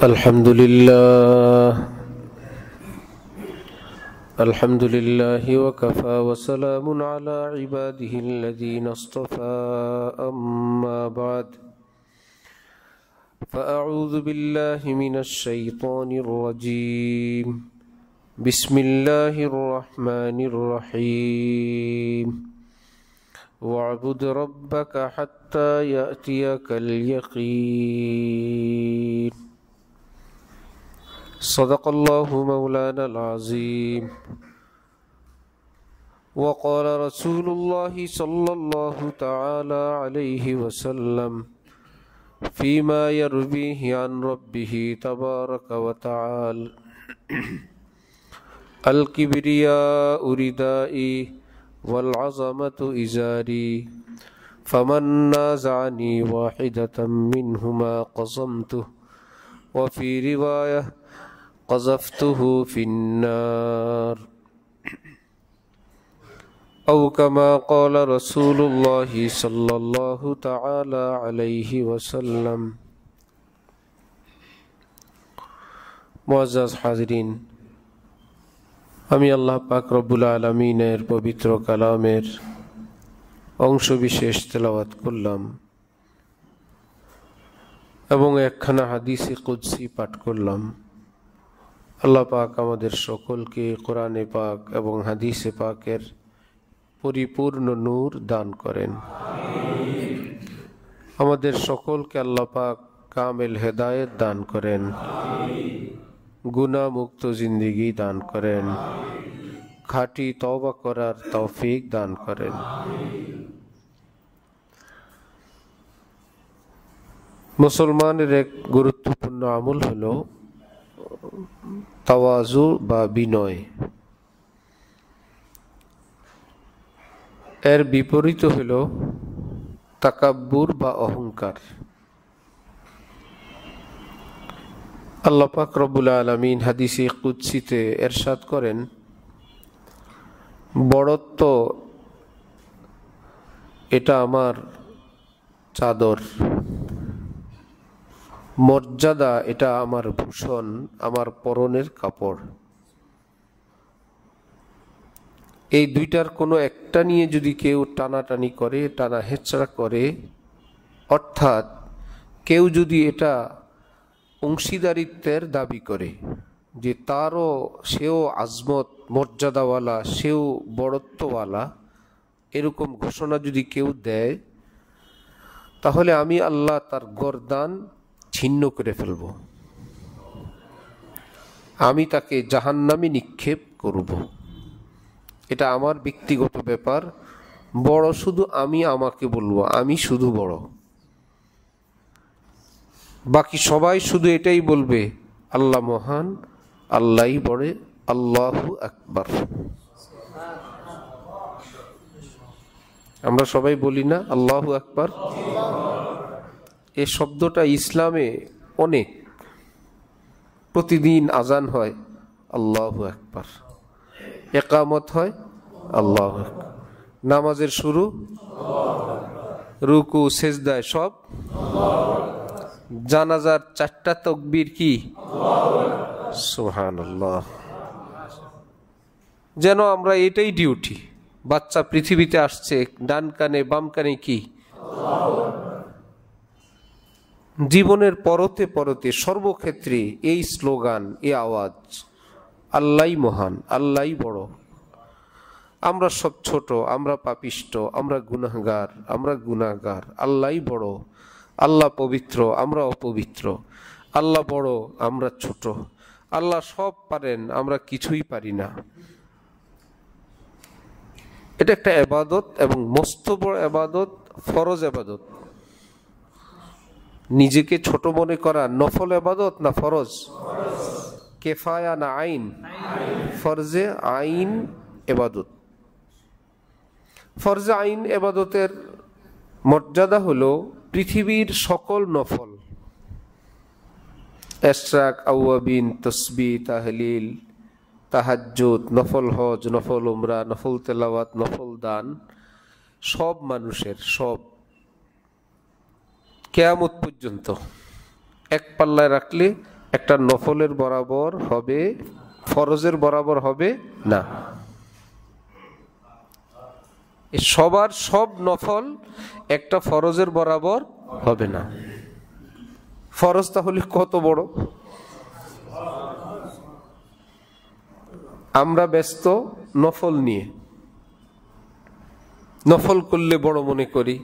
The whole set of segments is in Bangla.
الحمد لله وكفى وسلام على عباده الذين اصطفى أما بعد فأعوذ بالله من الشيطان الرجيم بسم الله الرحمن الرحيم واعبد ربك حتى يأتيك اليقين صدق الله مولانا العظيم وقال رسول الله صلى الله تعالى عليه وسلم فيما يرويه عن ربه تبارك وتعالى الكبرياء ردائي والعظمة إزاري فمن نازعني واحدة منهما قصمته وفي رواية قذفته في النار أو كما قال رسول الله صلى الله تعالى عليه وسلم মুআজ্জাজ হাজিরিন, আমি আল্লাহ পাক রব্বুল আলামিনের পবিত্র কালামের অংশ বিশেষ তেলাওয়াত করলাম এবং একখানা হাদিসে কুদসি পাঠ করলাম। আল্লাহ পাক আমাদের সকলকে কোরআনে পাক এবং হাদিসে পাকের পরিপূর্ণ নূর দান করেন। আমাদের সকলকে আল্লাহ পাক কামেল হেদায়েত দান করেন, গুনাহ মুক্ত জিন্দেগি দান করেন, খাঁটি তওবা করার তৌফিক দান করেন। মুসলমানের এক গুরুত্বপূর্ণ আমল হলো তাওয়াজু বা বিনয়। এর বিপরীত হলো তাকাব্বুর বা অহংকার। আল্লাহ পাক রব্বুল আলামিন হাদিসে কুদসিতে ইরশাদ করেন, বড়ত্ব এটা আমার চাদর, মর্যাদা এটা আমার ভূষণ, আমার পরনের কাপড়। এই দুইটার কোনো একটা নিয়ে যদি কেউ টানাটানি করে, টানা হেঁচড়া করে, অর্থাৎ কেউ যদি এটা অংশীদারিত্বের দাবি করে যে সেও আজমত মর্যাদাওয়ালা, সেও বড়ত্বওয়ালা, এরকম ঘোষণা যদি কেউ দেয়, তাহলে আমি আল্লাহ তার গর্দান ছিন্ন করে ফেলব, আমি তাকে জাহান্নামে নিক্ষেপ করব। এটা আমার ব্যক্তিগত ব্যাপার। বড় শুধু আমি আমাকে বলবো, আমি শুধু বড়। বাকি সবাই শুধু এটাই বলবে, আল্লাহ মহান, আল্লাহই বড়, আল্লাহু আকবার। আমরা সবাই বলি না আল্লাহু আকবার? এই শব্দটা ইসলামে অনেক। প্রতিদিন আজান হয় আল্লাহু আকবার, ইকামত হয় আল্লাহু আকবার, নামাজের শুরু, রুকু, সেজদায় সব, জানাজার 4টা তাকবীর কি? সুবহানাল্লাহ। যেন আমরা এটাই ডিউটি। বাচ্চা পৃথিবীতে আসছে, ডান কানে বাম কানে কি? জীবনের পরতে পরতে সর্বক্ষেত্রে এই স্লোগান, এই আওয়াজ, আল্লাহই মহান, আল্লাহই বড়। আমরা সব ছোট, আমরা পাপিষ্ট, আমরা গুনাহগার, আল্লাহই বড়। আল্লাহ পবিত্র, আমরা অপবিত্র। আল্লাহ বড়, আমরা ছোট। আল্লাহ সব পারেন, আমরা কিছুই পারি না। এটা একটা ইবাদত এবং মস্ত বড় ইবাদত, ফরজ ইবাদত। নিজেকে ছোট মনে করা নফল ইবাদত না ফরজ? কেফায়া না আইন? ফরজে আইন ইবাদত। ফরজে আইন ইবাদতের মর্যাদা হলো পৃথিবীর সকল নফল, ইশরাক, আওয়াবিন, তাসবিহ, তাহলিল, তাহাজ্জুদ, নফল হজ, নফল উমরা, নফল তেলাওয়াত, নফল দান, সব মানুষের, সব কিয়ামত পর্যন্ত এক পাল্লায় রাখলে একটা নফলের বরাবর হবে, ফরজের বরাবর হবে না। সবার সব নফল একটা ফরজের বরাবর হবে না। ফরজ তাহলে কত বড়? আমরা ব্যস্ত নফল নিয়ে, নফল করলে বড় মনে করি,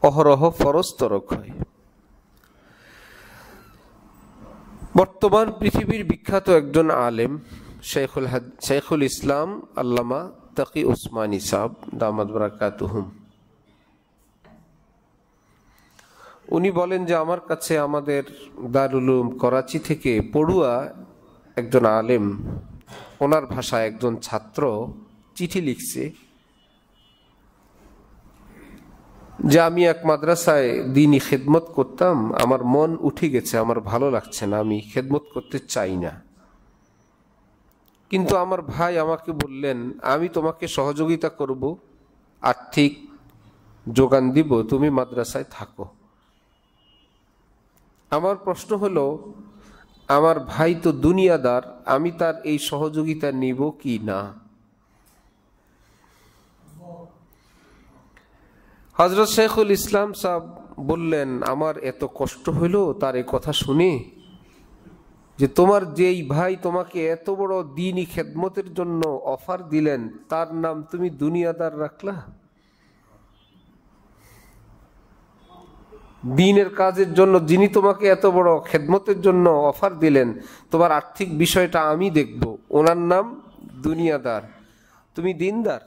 অহরহ ফরজ তরক হয়। বর্তমান পৃথিবীর বিখ্যাত একজন আলেম শেখুল ইসলাম আল্লামা তাকি উসমানী সাহেব দামাত বারাকাতুহুম, উনি বলেন যে আমার কাছে আমাদের দারুল উলুম করাচি থেকে পড়ুয়া একজন আলেম, ওনার ভাষায় একজন ছাত্র চিঠি লিখছে যে আমি এক মাদ্রাসায় দিনী খেদমত করতাম, আমার মন উঠে গেছে, আমার ভালো লাগছে না, আমি খেদমত করতে চাই না। কিন্তু আমার ভাই আমাকে বললেন আমি তোমাকে সহযোগিতা করব, আর্থিক যোগান দিব, তুমি মাদ্রাসায় থাকো। আমার প্রশ্ন হলো, আমার ভাই তো দুনিয়াদার, আমি তার এই সহযোগিতা নিব কি না? হযরত শেখুল ইসলাম সাহেব বললেন আমার এত কষ্ট হইল তার এই কথা শুনে, যে তোমার যেই ভাই তোমাকে এত বড় দ্বীনি খেদমতের জন্য অফার দিলেন, তার নাম তুমি দুনিয়াদার রাখলা। দ্বীনের কাজের জন্য যিনি তোমাকে এত বড় খেদমতের জন্য অফার দিলেন, তোমার আর্থিক বিষয়টা আমি দেখব, ওনার নাম দুনিয়াদার, তুমি দিনদার।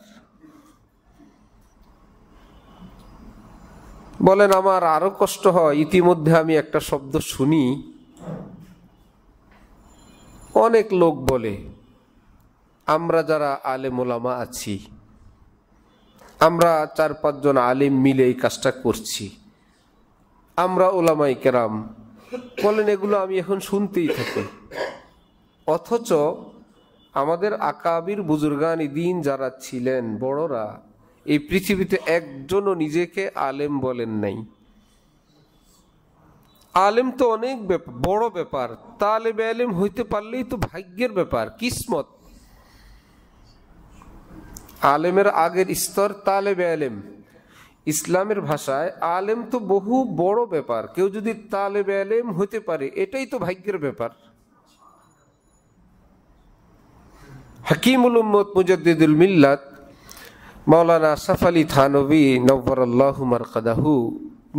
বলেন আমার আরো কষ্ট হয়, ইতিমধ্যে আমি একটা শব্দ শুনি, অনেক লোক বলে আমরা যারা আলেম ওলামা আছি, আমরা 4-5 জন আলেম মিলে এই কাজটা করছি, আমরা ওলামায়ে কেরাম, বলেন এগুলো আমি এখন শুনতেই থাকি। অথচ আমাদের আকাবির বুজুর্গান দ্বীন যারা ছিলেন বড়রা, এই পৃথিবীতে একজনও নিজেকে আলেম বলেন নাই। আলেম তো অনেক বড় ব্যাপার, তালেবে আলেম হইতে পারলেই তো ভাগ্যের ব্যাপার, কিসমত। আলেমের আগের স্তর তালেবে আলেম। ইসলামের ভাষায় আলেম তো বহু বড় ব্যাপার, কেউ যদি তালেবে আলেম হইতে পারে এটাই তো ভাগ্যের ব্যাপার। হাকিমুল উম্মত মুজাদ্দিদুল মিল্লাত মাওলানা আশরাফ আলী থানভী নওয়ারাল্লাহু মারকাদাহু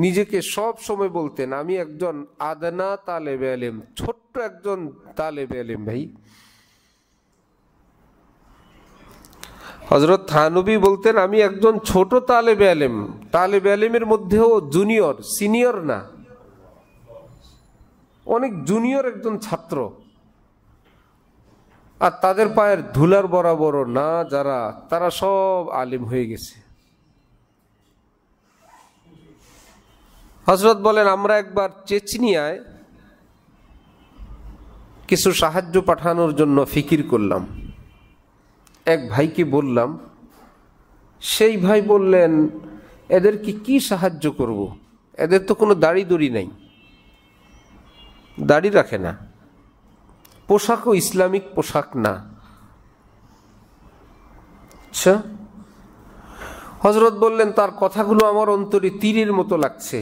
নিজেকে সব সময় বলতেন আমি একজন আদনা তালেবে আলেম, ছোট্ট একজন তালেবে আলেম। ভাই হযরত থানভী বলতেন আমি একজন ছোট তালেবে আলেম, তালেবে আলেমের মধ্যেও জুনিয়র, সিনিয়র না, অনেক জুনিয়র একজন ছাত্র। আর তাদের পায়ের ধুলার বরাবর না যারা, তারা সব আলেম হয়ে গেছে। হযরত বলেন আমরা একবার চেচনিয়ায় কিছু সাহায্য পাঠানোর জন্য ফিকির করলাম, এক ভাইকে বললাম, সেই ভাই বললেন এদেরকে কি সাহায্য করব, এদের তো কোনো দাড়ি দড়ি নাই, দাড়ি রাখে না, পোশাকও ইসলামিক পোশাক না। আচ্ছা, হযরত বললেন তার কথাগুলো আমার অন্তরে তীরের মতো লাগছে।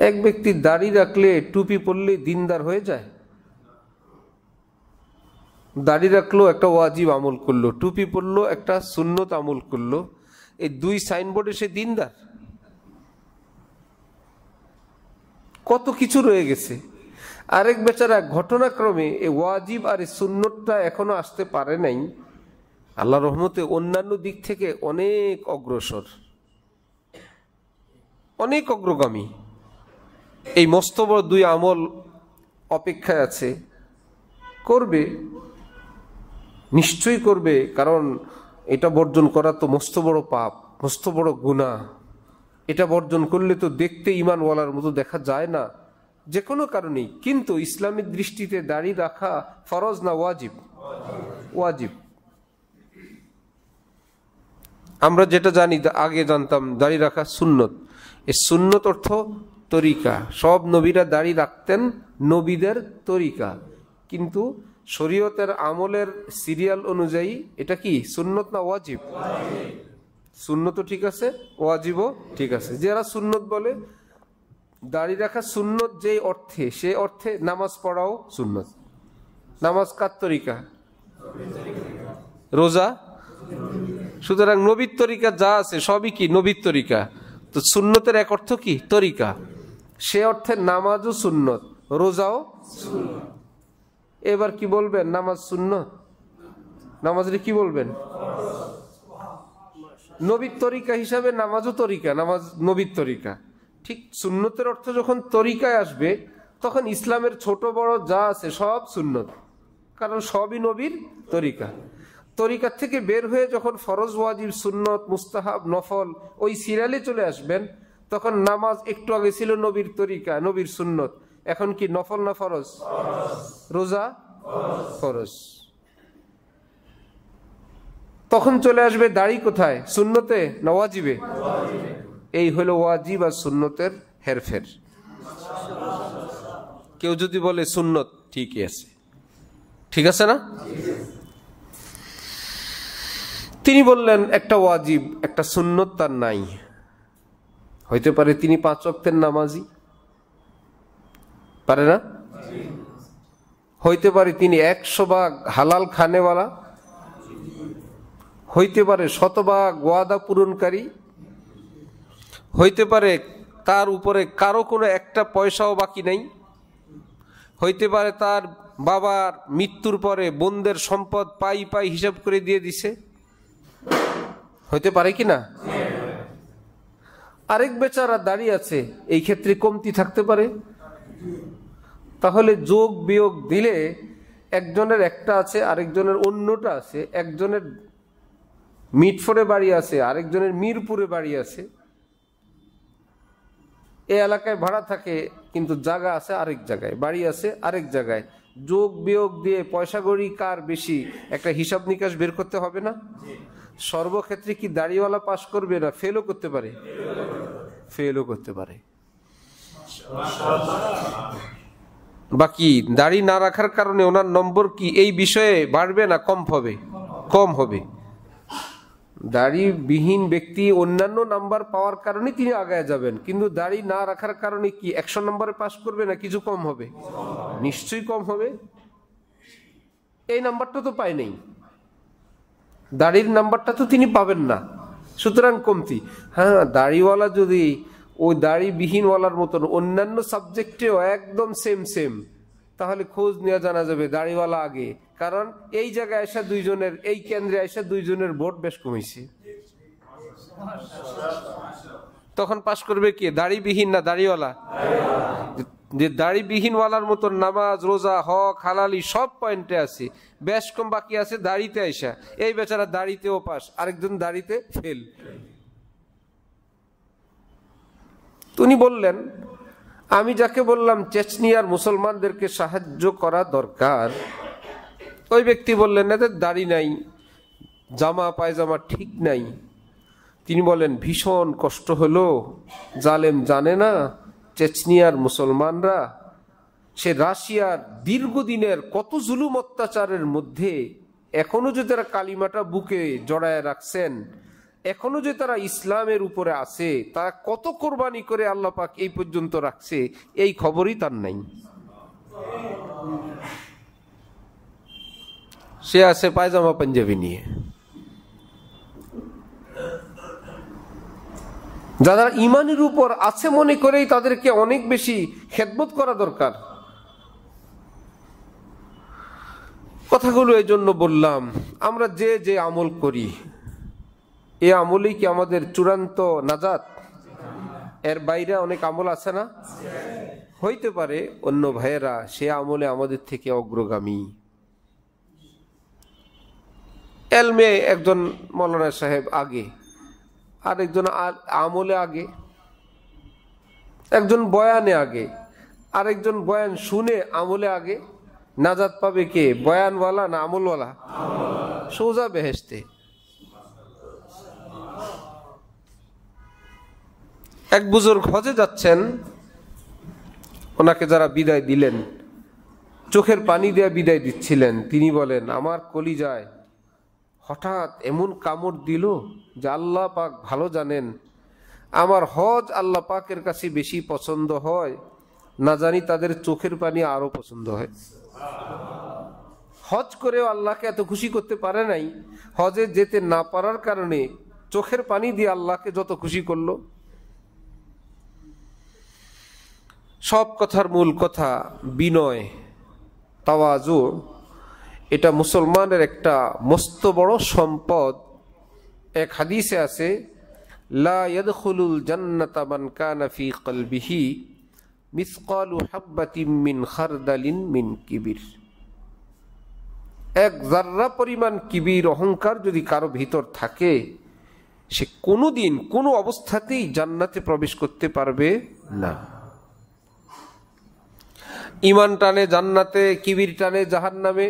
এক ব্যক্তি দাড়ি রাখলে, টুপি পরলে দিনদার হয়ে যায়? দাড়ি রাখলো একটা ওয়াজিব আমল করলো, টুপি পরলো একটা সুন্নত আমল করলো, এই দুই সাইনবোর্ডে সে দিনদার? কত কিছু রয়ে গেছে। আরেক বেচারা ঘটনাক্রমে এই ওয়াজিব আর এই সুন্নতটা এখনো আসতে পারে নাই, আল্লাহ রহমতে অন্যান্য দিক থেকে অনেক অগ্রসর, অনেক অগ্রগামী। এই মস্ত বড় দুই আমল অপেক্ষায় আছে, করবে, নিশ্চয়ই করবে, কারণ এটা বর্জন করা তো মস্ত বড় পাপ, মস্ত বড় গুনাহ। এটা বর্জন করলে তো দেখতে ঈমানওয়ালার মতো দেখা যায় না যে কোনো কারণেই। কিন্তু ইসলামের দৃষ্টিতে দাড়ি রাখা ফরজ না ওয়াজিব? ওয়াজিব। আমরা যেটা জানি, আগে জানতাম দাড়ি রাখা সুন্নত। এই সুন্নত অর্থ তরিকা। সব নবীরা দাড়ি রাখতেন নবীদের তরিকা, কিন্তু শরীয়তের আমলের সিরিয়াল অনুযায়ী এটা কি সুন্নত না ওয়াজিব? সুন্নত ঠিক আছে, ওয়াজিবও ঠিক আছে। যারা সুন্নত বলে, দাড়ি রাখা সুন্নত যে অর্থে, সে অর্থে নামাজ পড়াও সুন্নত। নামাজ কার তরিকা? রোজা। সুতরাং নবীর তরিকা যা আছে সবই কি নবীর তরিকা। তো সুন্নতের এক অর্থ কি? তরিকা। সে অর্থে নামাজও সুন্নত, রোজাও সুন্নত। এবার কি বলবেন? নামাজ সুন্নত, নামাজের কি বলবেন? নবীর তরিকা হিসাবে নামাজও তরিকা, নামাজ নবীর তরিকা। ঠিক সুন্নতের অর্থ যখন তরিকায় আসবে, তখন ইসলামের ছোট বড় যা আছে সব সুন্নত, কারণ সবই নবীর তরিকা। তরিকার থেকে বের হয়ে যখন ফরজ, ওয়াজিব, সুন্নত, মুস্তাহাব, নফল ওই সিরিয়ালে চলে আসবেন, তখন নামাজ একটু আগে ছিল নবীর তরিকা, নবীর সুন্নত, এখন কি নফল না ফরজ? রোজা ফরজ। তখন চলে আসবে দাড়ি কোথায়? সুন্নতে না ওয়াজিবে? এই হলো ওয়াজিব আর সুন্নতের হেরফের। কেউ যদি বলে সুন্নত, ঠিকই আছে, ঠিক আছে না? তিনি বললেন একটা ওয়াজিব একটা সুন্নত তার নাই। হইতে পারে তিনি 5 ওয়াক্তের নামাজি, পারে না? হইতে পারে তিনি 100 ভাগ হালাল খানেওয়ালা, হইতে পারে 100 ভাগ ওয়াদা পূরণকারী, হইতে পারে তার উপরে কারো কোনো একটা পয়সাও বাকি নেই, হইতে পারে তার বাবার মৃত্যুর পরে বোনদের সম্পদ পাই পাই হিসাব করে দিয়ে দিছে, হইতে পারে কি না? আরেক বেচারা দাঁড়িয়ে আছে, এই ক্ষেত্রে কমতি থাকতে পারে। তাহলে যোগ বিয়োগ দিলে একজনের একটা আছে, আরেকজনের অন্যটা আছে। একজনের মিটফোরে বাড়ি আছে, আরেকজনের মিরপুরে বাড়ি আছে। এই এলাকায় ভাড়া থাকে, কিন্তু জায়গা আছে আরেক জায়গায়, বাড়ি আছে আরেক জায়গায়। যোগ বিয়োগ দিয়ে পয়সা গড়ি কার বেশি একটা হিসাব নিকাশ বের করতে হবে না? সর্বক্ষেত্রে কি দাড়িওয়ালা পাস করবে না ফেলও করতে পারে? ফেলও করতে পারে। বাকি দাড়ি না রাখার কারণে ওনার নম্বর কি এই বিষয়ে বাড়বে না কম হবে? কম হবে। দাড়িবিহীন ব্যক্তি অন্যান্য নাম্বার পাওয়ার কারণে তিনি আগায় যাবেন, কিন্তু দাড়ি না রাখার কারণে কি 100 নম্বরে পাস করবে না কিছু কম হবে? নিশ্চয়ই কম হবে। এই নাম্বারটা তো পায় নাই, দাড়ির নাম্বারটা তো তিনি পাবেন না, সুতরাং কমতি। হ্যাঁ, দাড়িওয়ালা যদি ওই দাড়িবিহীনওয়ালার মতন অন্যান্য সাবজেক্টেও একদম সেম, তাহলে খোঁজ নিয়ে জানা যাবে দাড়িওয়ালা আগে, কারণ এই জায়গায় এসে দুইজনের, এই কেন্দ্রে এসে দুইজনের ভোট বেশ কমেছে। তখন পাশ করবে কে? দাড়িবিহীন না দাড়িওয়ালা? যে দাড়িবিহীনওয়ালার মতন নামাজ, রোজা, হক, হালালি সব পয়েন্টে আছে, বেশ কম বাকি আছে দাড়িতে আইসা। এই বেচারা দাড়িতেও পাস, আরেকজন দাড়িতে ফেল। তিনি বললেন, আমি যাকে বললাম চেচনিয়ার মুসলমানদেরকে সাহায্য করা দরকার, ওই ব্যক্তি বললেন এদের দাড়ি নাই, জামা পায়জামা ঠিক নাই। তিনি বলেন ভীষণ কষ্ট হলো, জালেম জানে না চেচনিয়ার মুসলমানরা সে রাশিয়ার দীর্ঘদিনের কত জুলুম অত্যাচারের মধ্যে এখনো যে তারা কালিমাটা বুকে জড়ায় রাখছেন, এখনো যে তারা ইসলামের উপরে আছে, তারা কত কোরবানি করে আল্লাহ পাক এই পর্যন্ত রাখছে, এই খবরই তার নাই। সে আছে পায়জামা পাঞ্জাবি নিয়ে। যারা ইমানের উপর আছে মনে করেই তাদেরকে অনেক বেশি খেদমত করা দরকার। কথাগুলো এই জন্য বললাম, আমরা যে যে আমল করি, এ আমলই কি আমাদের চূড়ান্ত নাজাত? এর বাইরে অনেক আমল আছে না? হইতে পারে অন্য ভাইয়েরা সে আমলে আমাদের থেকে অগ্রগামী। এলমে একজন মৌলানা সাহেব আগে, আরেকজন আমলে আগে, একজন বয়ানে আগে, আরেকজন বয়ান শুনে আমলে আগে। নাজাত পাবে কে? বয়ানওয়ালা না আমলওয়ালা? সোজা বেহেশতে। এক বুজুর্গ হজে যাচ্ছেন, ওনাকে যারা বিদায় দিলেন, চোখের পানি দিয়ে বিদায় দিচ্ছিলেন, তিনি বলেন, আমার কলিজায় হঠাৎ এমন কামড় দিল যে আল্লাহ পাক ভালো জানেন আমার হজ আল্লাহ পাকের কাছে বেশি পছন্দ হয়, না জানি তাদের চোখের পানি আরো পছন্দ হয়। হজ করেও আল্লাহকে এত খুশি করতে পারে নাই, হজে যেতে না পারার কারণে চোখের পানি দিয়ে আল্লাহকে যত খুশি করলো। সব কথার মূল কথা বিনয়, তাওয়াজু। এটা মুসলমানের একটা মস্ত বড় সম্পদ। এক হাদিসে আছে, লা ইয়াদখুলুল জান্নাতা মান কানা ফি কলবিহি মিসকালু হাববাতিন মিন খারদালিন মিন কিবির। এক জাররা পরিমাণ কিবির, অহংকার যদি কারো ভিতর থাকে, সে কোনোদিন কোনো অবস্থাতেই জান্নাতে প্রবেশ করতে পারবে না। ঈমান টানে জান্নাতে, কিবির টানে জাহান্নামে।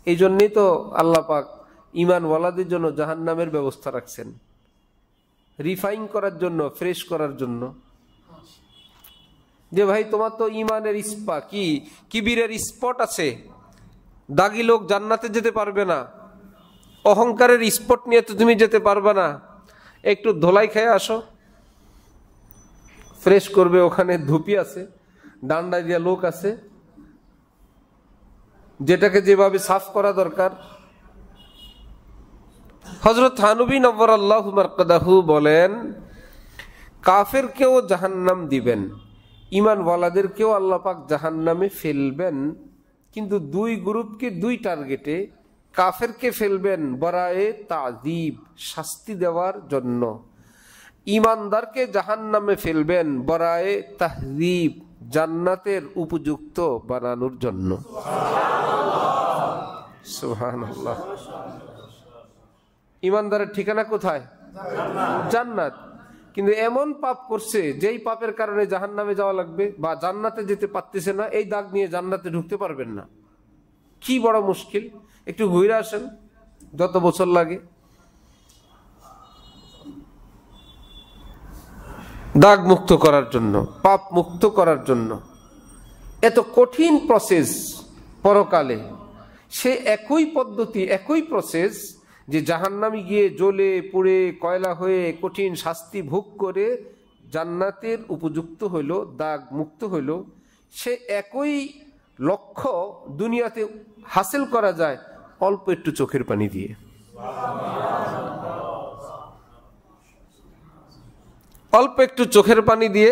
এই জন্যই তো আল্লাহ পাক ঈমানওয়ালাদের জন্য জাহান্নামের ব্যবস্থা রাখছেন, রিফাইন করার জন্য, ফ্রেশ করার জন্য। যে ভাই তোমার তো ঈমানের ইস্পা কি কিবিরের স্পট আছে, দাগি লোক জান্নাতে যেতে পারবে না, অহংকারের স্পট নিয়ে তো তুমি যেতে পারবে না, একটু ধোলাই খেয়ে আসো, ফ্রেশ করবে। ওখানে ধুপি আছে, ডান্ডা দিয়া লোক আছে, যেটাকে যেভাবে সাফ করা দরকার। হযরত থানবী নওয়ারাল্লাহু মারকাদাহু বলেন, কাফেরকেও জাহান্নাম দিবেন, ঈমানওয়ালাদেরকেও আল্লাহ পাক জাহান্নামে ফেলবেন, কিন্তু দুই গ্রুপকে দুই টার্গেটে। কাফেরকে ফেলবেন বরায়ে তাযীব, শাস্তি দেওয়ার জন্য। ঈমানদারকে জাহান্নামে ফেলবেন বরায়ে তাহযীব, জান্নাতের উপযুক্ত বানানোর জন্য। সুবহানাল্লাহ। ঈমানদারের ঠিকানা কোথায়? জান্নাত। কিন্তু এমন পাপ করছে যেই পাপের কারণে জাহান্নামে যাওয়া লাগবে বা জান্নাতে যেতে পারতেছে না, এই দাগ নিয়ে জান্নাতে ঢুকতে পারবেন না। কি বড় মুশকিল! একটু ঘুরে আসেন, যত বছর লাগে। দাগ মুক্ত করার জন্য, পাপ মুক্ত করার জন্য এত কঠিন প্রসেস পরকালে। সে একই পদ্ধতি, একই প্রসেস যে জাহান্নামে গিয়ে জ্বলে পুড়ে কয়লা হয়ে কঠিন শাস্তি ভোগ করে জান্নাতের উপযুক্ত হইল, দাগ মুক্ত হইল, সে একই লক্ষ্য দুনিয়াতে হাসিল করা যায় অল্প একটু চোখের পানি দিয়ে। অল্প একটু চোখের পানি দিয়ে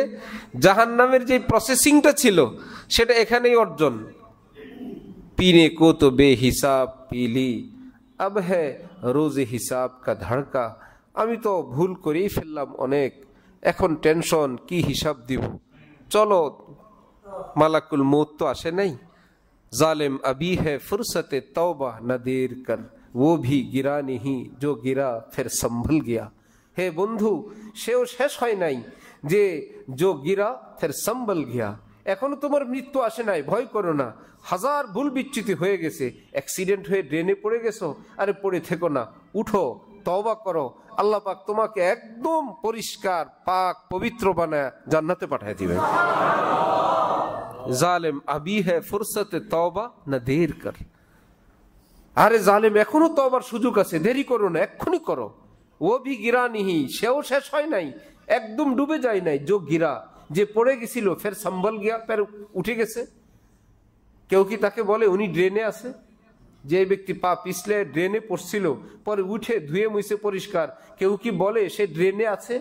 জাহান্নামের যে প্রসেসিংটা ছিল সেটা এখানেই অর্জন। पीने को तो बेहिसाब पी ली, अब है रोजे हिसाब का धड़का। আমি তো ভুল করেই ফেললাম অনেক, এখন টেনশন, কি হিসাব দিব। চলো, মালাকুল মৌত তো আসে নাই। জালেম अभी है फुर्सत तौबा न देर कर, वो भी गिरा नहीं जो गिरा फिर संभल गया। হে বন্ধু, সেও শেষ হয় নাই যে जो गिरा फिर संभल गया। এখনো তোমার মৃত্যু আসে নাই, ভয় করো না। হাজার ভুল বিচ্যুতি হয়ে গেছে, অ্যাক্সিডেন্ট হয়ে ড্রেনে পড়ে গেছো, আরে পড়ে থেকো না, উঠো, তওবা করো, আল্লাহ পাক তোমাকে একদম পরিষ্কার পাক পবিত্র বানায় জান্নাতে পাঠিয়ে দিবেন। জালেম আবি হ্যায় ফুরসতে তওবা না দের কর। আরে জালেম, এখনো তওবার সুযোগ আছে, দেরি করো না, এক্ষুনি করো। ও ভি গিরা নিহি, সেও শেষ হয় নাই, একদম ডুবে যায় নাই। जो गिरा, যে পড়ে গেছিল, ফের সম্বল গিয়া, ফের উঠে গেছে। কেউ কি তাকে বলে উনি ড্রেনে আছে? যে ব্যক্তি পা পিছলে ড্রেনে পড়ছিল, পরে উঠে ধুয়ে মুছে পরিষ্কার, কেউ কি বলে সে ড্রেনে আছে?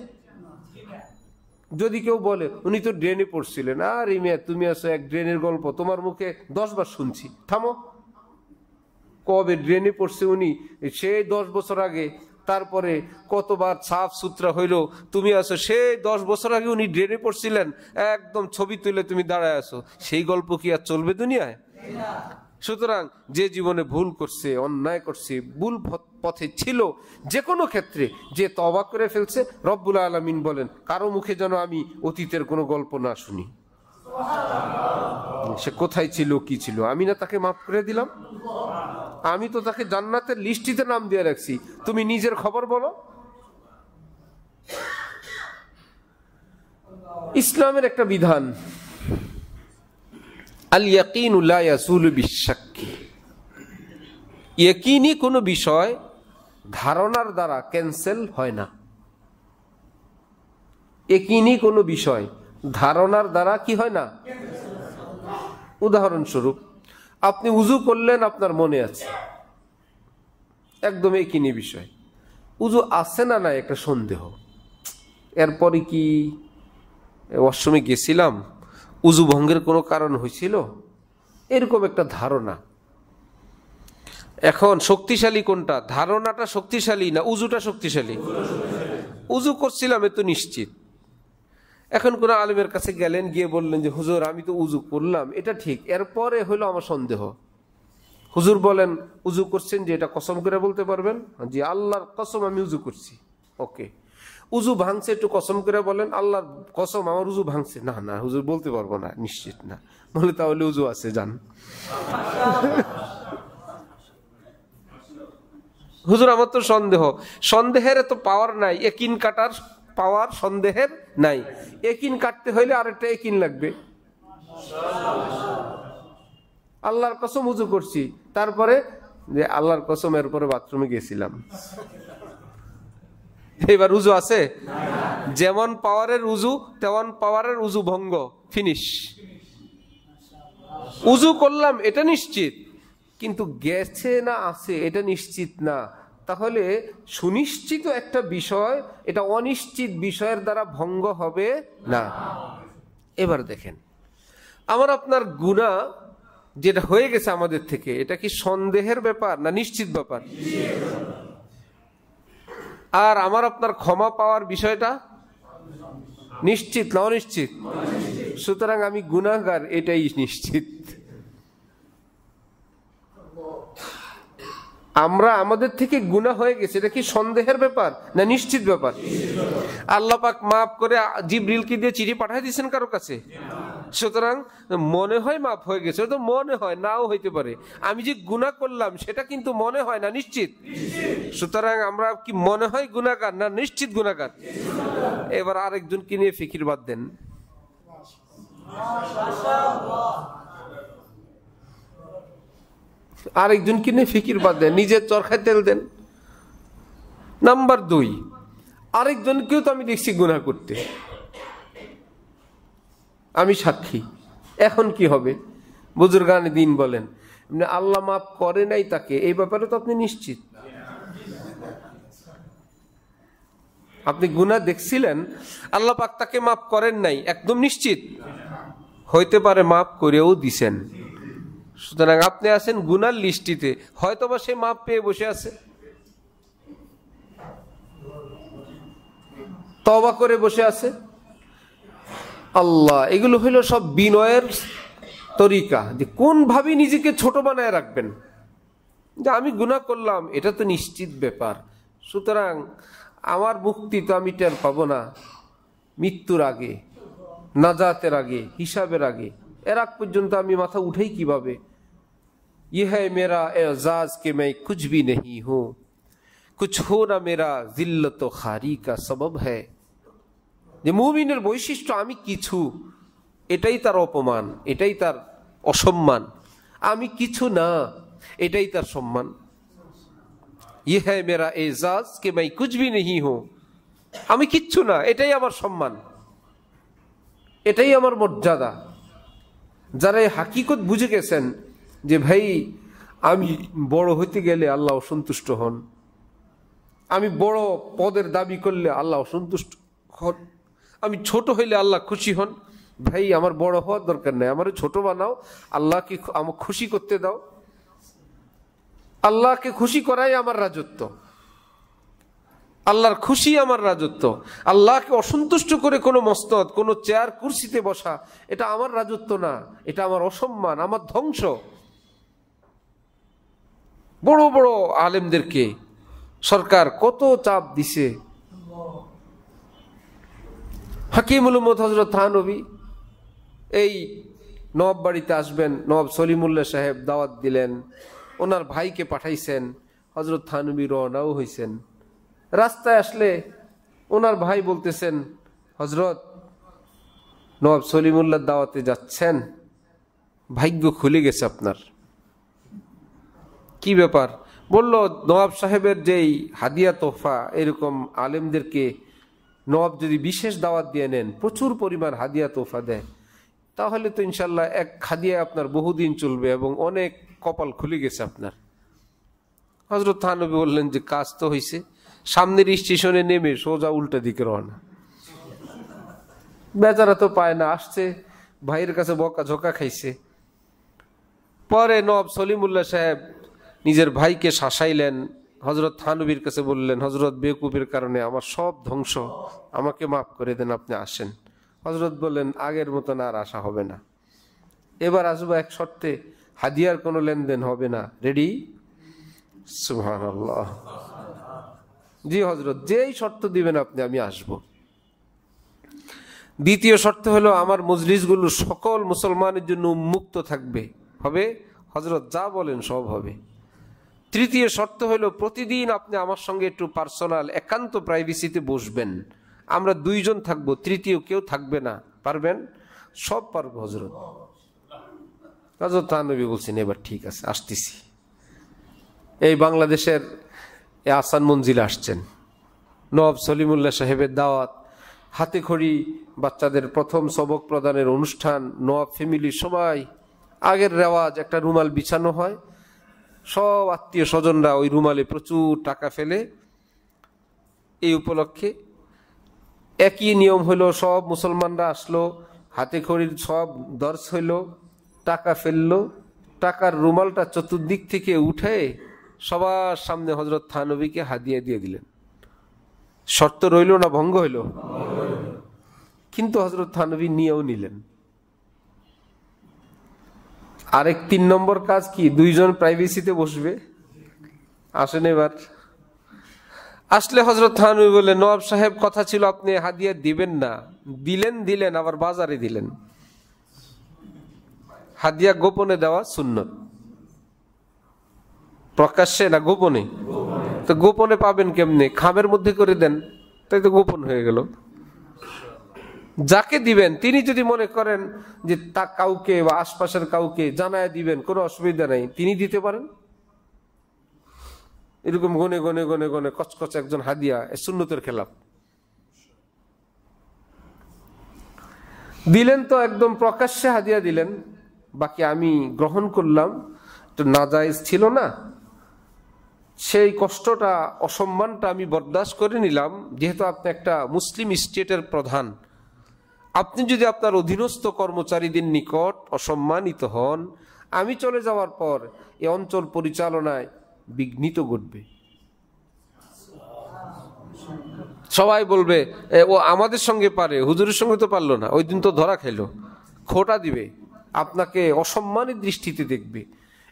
যদি কেউ বলে উনি তো ড্রেনে পড়ছিলেন, আর মিয়া তুমি আছো এক ড্রেনের গল্প তোমার মুখে 10 বার শুনছি, থামো। কবে ড্রেনে পড়ছে উনি? সেই 10 বছর আগে। তারপরে কতবার সাফ সুতরা হইল, তুমি আছো সেই 10 বছর আগে উনি ড্রেনে পড়ছিলেন, একদম ছবি তুলে তুমি দাঁড়ায় আছো। সেই গল্প কি আর চলবে দুনিয়ায়? সুতরাং যে জীবনে ভুল করছে, অন্যায় করছে, ভুল পথে ছিল, যে কোনো ক্ষেত্রে যে তওবা করে ফেলছে, রব্বুল আলামিন বলেন কারো মুখে যেন আমি অতীতের কোনো গল্প না শুনি। সে কোথায় ছিল, কি ছিল, আমি না তাকে মাফ করে দিলাম? আমি তো তাকে জান্নাতের লিস্টিতে নাম দিয়ে রাখছি, তুমি নিজের খবর বলো। ইসলামের একটা বিধান, আল ইয়াকিনু লা ইয়াজুলু বিশ-শাক্কি, ইয়াকিনি কোনো বিষয় ধারণার দ্বারা ক্যান্সেল হয় না। ইয়াকিনি কোনো বিষয় ধারণার দ্বারা কি হয় না। উদাহরণস্বরূপ, আপনি উযু করলেন, আপনার মনে আছে, একদম ইয়াকিনি বিষয়। উযু আছে না না একটা সন্দেহ, এরপরে কি ওয়াশরুমে গেছিলাম, উযু ভঙ্গের কোনো কারণ হয়েছিল, এরকম একটা ধারণা। এখন শক্তিশালী কোনটা, ধারণাটা শক্তিশালী না উযুটা শক্তিশালী? উযু করছিলাম এ তো নিশ্চিত। এখন কোন আলেমের কাছে গেলেন, গিয়ে বললেন যে হুজুর আমি তো উযু করলাম, এটা ঠিক, এরপরে হলো আমার সন্দেহ। হুজুর বলেন উযু করছেন যে এটা কসম করে বলতে পারবেন? জি, আল্লাহর কসম আমি উযু করছি। ওকে, উযু ভাঙছে একটু কসম করে বলেন, আল্লাহর কসম আমার উযু ভাঙছে। না না হুজুর বলতে পারবো না, নিশ্চিত না। বলে তাহলে উযু আছে, যান। হুজুর আমার তো সন্দেহ, সন্দেহের তো পাওয়ার নাই, ইয়াকিন কাটার পাওয়ার সন্দেহের নাই। ইয়াকিন কাটতে হইলে আরেকটা ইয়াকিন লাগবে। আল্লাহর কসম উযু করছি, তারপরে যে আল্লাহর কসম এরপরে বাথরুমে গেছিলাম, এবার উযু আছে? যেমন পাওয়ারের উযু তেমন পাওয়ারের উযু ভঙ্গ, ফিনিশ। উযু করলাম এটা নিশ্চিত, কিন্তু গেছে না আছে এটা নিশ্চিত না। তাহলে সুনিশ্চিত একটা বিষয় এটা অনিশ্চিত বিষয়ের দ্বারা ভঙ্গ হবে না। এবার দেখেন, আমার আপনার গুনাহ যেটা হয়ে গেছে আমাদের থেকে, এটা কি সন্দেহের ব্যাপার না নিশ্চিত ব্যাপার? আর আমার আপনার ক্ষমা পাওয়ার বিষয়টা নিশ্চিত না অনিশ্চিত? সুতরাং আমি গুনাহগার এটাই নিশ্চিত। আমরা আমাদের থেকে গুনাহ হয়ে গেছে, এটা কি সন্দেহের ব্যাপার না নিশ্চিত ব্যাপার? আল্লাহ পাক মাফ করে জিবরিলকে দিয়ে চিঠি পাঠিয়ে দিয়েছেন কারো কাছে, সুতরাং মনে হয় মাফ হয়ে গেছে, তো মনে হয় নাও হইতে পারে। আমি যে গুনাহ করলাম সেটা কিন্তু মনে হয় না নিশ্চিত। সুতরাং আমরা কি মনে হয় গুনাহগার না নিশ্চিত গুনাহগার? এবার আরেকজনকে নিয়ে ফিকির বাদ দেন। আরেকজনকে নিয়ে ফিকির বাদ দেন, নিজের চরকায় তেল দেন। নাম্বার 2, আরেকজনকেও তো আমি দেখছি গুনাহ করতে, আমি সাক্ষী। এখন কি হবে? বুজুর্গানে দিন বলেন, আল্লাহ মাফ করে নাই তাকে, এই ব্যাপারে তো আপনি নিশ্চিত। আপনি গুনাহ দেখছিলেন, আল্লাহ পাক তাকে মাফ করেন নাই, একদম নিশ্চিত। হইতে পারে মাফ করেও দিছেন, সুতরাং আপনি আছেন গুনার লিস্টিতে, হয়তোবা সে মাপ পেয়ে বসে আছে, তওবা করে বসে আছে। আল্লাহ, এগুলো হইল সব বিনয়ের তরিকা, যে কোন ভাবে নিজেকে ছোট বানায় রাখবেন। যে আমি গুনাহ করলাম এটা তো নিশ্চিত ব্যাপার, সুতরাং আমার মুক্তি তো আমি টের পাবো না মৃত্যুর আগে, নাজাতের আগে, হিসাবের আগে। এর আগ পর্যন্ত আমি মাথা উঠেই কিভাবে? ये है मेरा एजाज कि मैं कुछ भी नहीं हूं, कुछ होना मेरा जिल्लत व खारी का सबब है। যে মুমিনের বৈশিষ্ট্য আমি কিছু, এটাই তার অপমান, এটাই তার অসম্মান। আমি কিছু না, এটাই তার সম্মান। ये है मेरा एजाज कि मैं कुछ भी नहीं हूं, আমি কিচ্ছু না, এটাই আমার সম্মান, এটাই আমার মর্যাদা। যারা এই হাকিকত বুঝে গেছেন যে ভাই আমি বড় হইতে গেলে আল্লাহ অসন্তুষ্ট হন, আমি বড় পদের দাবি করলে আল্লাহ অসন্তুষ্ট হন, আমি ছোট হইলে আল্লাহ খুশি হন, ভাই আমার বড় হওয়ার দরকার নেই, আমার ছোট বানাও, আল্লাহকে আমাকে খুশি করতে দাও। আল্লাহকে খুশি করাই আমার রাজত্ব, আল্লাহর খুশি আমার রাজত্ব। আল্লাহকে অসন্তুষ্ট করে কোনো মসনদ, কোনো চেয়ার কুরসিতে বসা, এটা আমার রাজত্ব না, এটা আমার অসম্মান, আমার ধ্বংস। বড় বড় আলেমদেরকে সরকার কত চাপ দিছে। হাকিমুল উম্মত হযরত থানভী এই নবাব বাড়িতে আসবেন, নবাব সলিমুল্লাহ সাহেব দাওয়াত দিলেন, ওনার ভাইকে পাঠাইছেন, হযরত থানভী রওনাও হইছেন। রাস্তায় আসলে ওনার ভাই বলতেছেন, হযরত নবাব সলিমুল্লাহর দাওয়াতে যাচ্ছেন, ভাগ্য খুলে গেছে আপনার। কি ব্যাপার? বলল নবাব সাহেবের যেই হাদিয়া তোহফা, এরকম আলেমদেরকে নবাব যদি বিশেষ দাওয়াত দিয়ে নেন, প্রচুর পরিমাণ হাদিয়া তোহফা দেয়, তাহলে তো ইনশাল্লাহ এক হাদিয়া আপনার বহুদিন চলবে এবং অনেক কপাল খুলে গেছে আপনার। হযরত থানবী বললেন যে কাজ তো হয়েছে। সামনের স্টেশনে নেমে সোজা উল্টা দিকে রওনা। বেচারা তো পায় না, আসছে ভাইয়ের কাছে বকা ঝোকা খাইছে। পরে নবাব সলিমুল্লাহ সাহেব নিজের ভাইকে শাসাইলেন, হযরত থানবীর কাছে বললেন, হযরত বেকুবের কারণে আমার সব ধ্বংস, আমাকে মাফ করে দেন, আপনি আসেন। হযরত বললেন, আগের মতন আর আশা হবে না, এবার আসবো এক শর্তে, হাদিয়ার কোনো লেনদেন হবে না, রেডি? সুবহানাল্লাহ। জি হযরত, যেই শর্ত দিবেন আপনি, আমি আসব। দ্বিতীয় শর্ত হলো আমার মজলিসগুলো সকল মুসলমানের জন্য উন্মুক্ত থাকবে, হবে? হযরত যা বলেন সব হবে। তৃতীয় শর্ত হলো প্রতিদিন আপনি আমার সঙ্গে একটু পার্সোনাল একান্ত প্রাইভেসিতে বসবেন, আমরা দুইজন থাকবো, তৃতীয় কেউ থাকবে না। পারবেন? সব পারবো হযরত। হযরত থানবী বলছেন, এবার ঠিক আছে, আসতেছি। এই বাংলাদেশের আহসান মঞ্জিল আসছেন, নবাব সলিমুল্লাহ সাহেবের দাওয়াত, হাতে খড়ি, বাচ্চাদের প্রথম সবক প্রদানের অনুষ্ঠান, নবাব ফ্যামিলি সবাই। আগের রেওয়াজ, একটা রুমাল বিছানো হয়, সব আত্মীয় স্বজনরা ওই রুমালে প্রচুর টাকা ফেলে। এই উপলক্ষে একই নিয়ম হলো, সব মুসলমানরা আসলো, হাতে খড়ির সব দর্শ হইল, টাকা ফেললো, টাকার রুমালটা চতুর্দিক থেকে উঠে সবার সামনে হযরত থানবীকে হাদিয়া দিয়ে দিলেন। শর্ত রইল না ভঙ্গ হইল? কিন্তু হযরত থানবী নিয়েও নিলেন। আরেক 3 নম্বর কাজ কি? দুইজন প্রাইভেসিতে বসবে। আসেন এবার। আসলে হযরত থানবী বলে, নওয়াব সাহেব কথা ছিল আপনি হাদিয়া দিবেন না, দিলেন, আবার বাজারে দিলেন। হাদিয়া গোপনে দেওয়া সুন্নত, প্রকাশ্যে না গোপনে? তো গোপনে পাবেন কেমনে? খামের মধ্যে করে দেন, তাই তো গোপন হয়ে গেল। যাকে দিবেন তিনি যদি মনে করেন যে তা কাউকে বা আশপাশের কাউকে জানায় দিবেন, কোনো অসুবিধা নাই, তিনি দিতে পারেন। এরকম গনে গনে গনে গনে কচকচ একজন হাদিয়া, সুন্নতের খেলাফ। দিলেন তো একদম প্রকাশ্যে হাদিয়া দিলেন, বাকি আমি গ্রহণ করলাম, তো নাজায়েজ ছিল না, সেই কষ্টটা, অসম্মানটা আমি বরদাস্ত করে নিলাম। যেহেতু আপনি একটা মুসলিম স্টেটের প্রধান, আপনি যদি আপনার অধীনস্থ কর্মচারীদের নিকট অসম্মানিত হন, আমি চলে যাওয়ার পর এই অঞ্চল পরিচালনায় বিঘ্নিত ঘটবে। সবাই বলবে ও আমাদের সঙ্গে পারে, হুজুরের সঙ্গে তো পারলো না, ওই দিন তো ধরা খেলো, খোটা দিবে, আপনাকে অসম্মানের দৃষ্টিতে দেখবে।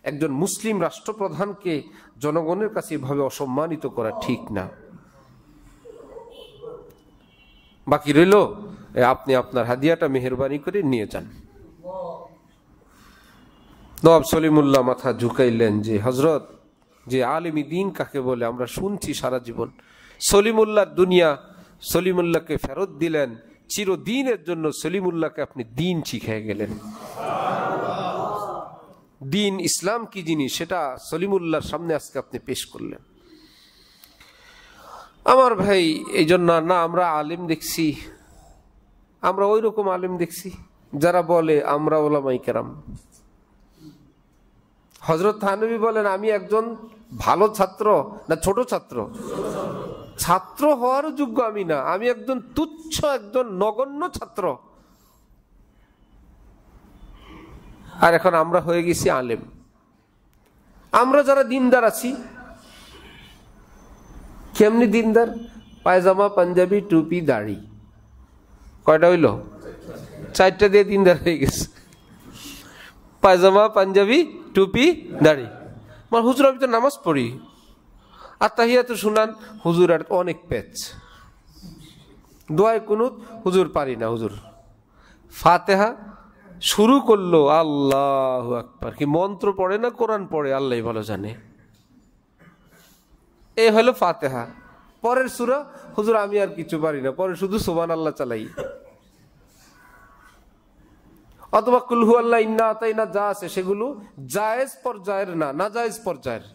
একজন মুসলিম রাষ্ট্রপ্রধানকে জনগণের কাছে এভাবে অসম্মানিত করা ঠিক না। বাকি রইল আপনি আপনার হাদিয়াটা মেহেরবানি করে নিয়ে যান। নওয়াব সলিমুল্লাহ মাথা ঝুঁকাইলেন যে হযরত, যে আলেমি দ্বীন কাকে বলে আমরা শুনছি সারা জীবন, সলিমুল্লাহর দুনিয়া, সলিমুল্লাহকে ফেরত দিলেন চিরদিনের জন্য, সলিমুল্লাহকে আপনি দ্বীন শিখিয়ে গেলেন। দ্বীন ইসলাম কি জিনিস সেটা সলিমুল্লাহর সামনে আজকে আপনি পেশ করলেন। আমার ভাই, এই জন্য না আমরা আলেম দেখছি, আমরা ওই রকম আলেম দেখছি যারা বলে আমরা ওলামায়ে কেরাম। হযরত থানবী বলেন, আমি একজন ভালো ছাত্র না ছোট ছাত্র? ছাত্র হওয়ারও যোগ্য আমি না, আমি একজন তুচ্ছ, একজন নগণ্য ছাত্র। আর এখন আমরা হয়ে গেছি আলেম। আমরা যারা দিনদার আছি, কেমনি দিনদার? পায়জামা, পাঞ্জাবি, টুপি, দাড়ি, কয়টা হইল? 4টা দিয়ে দিনদার হয়ে গেছে। পায়জামা, পাঞ্জাবি, টুপি, দাড়ি। মানে হুজুর আমি তো নামাজ পড়ি, আর তাহিয়াত শুনান, হুজুর আর অনেক পেচ, দোয়ায় কুনুত হুজুর পারি না, হুজুর ফাতিহা শুরু করলো আল্লাহু আকবার, কি মন্ত্র পড়ে না কোরআন পড়ে আল্লাহ ভালো জানে। এই হলো ফাতিহা। পরের সূরা হুজুর আমি আর কিছু পারি না, পরে শুধু সুবহানাল্লাহ চালাই। অথবা কুল হু আল্লাহ ইন্না আতাইনা যা আছে সেগুলো জায়েজ পর্যায়ের না, নাজায়েজ পর্যায়ের।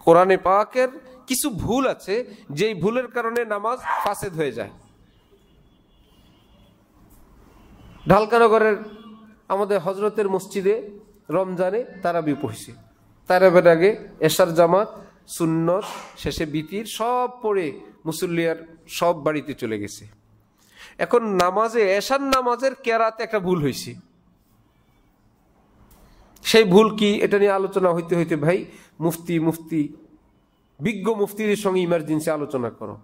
কোরআনে পাকের কিছু ভুল আছে যেই ভুলের কারণে নামাজ ফাসেদ হয়ে যায়। ঢালকানগরের আমাদের হজরতের মসজিদে রমজানে তারাবি পড়ছে, তারাবির আগে এশার জামাত, সুন্নত, শেষে বিতির সব পড়ে মুসল্লিয়ার সব বাড়িতে চলে গেছে। এখন নামাজে এশার নামাজের কেরাতে একটা ভুল হয়েছে। সেই ভুল কি এটা নিয়ে আলোচনা হইতে হইতে ভাই মুফতি বিজ্ঞ মুফতিদের সঙ্গে ইমার্জেন্সি আলোচনা করো।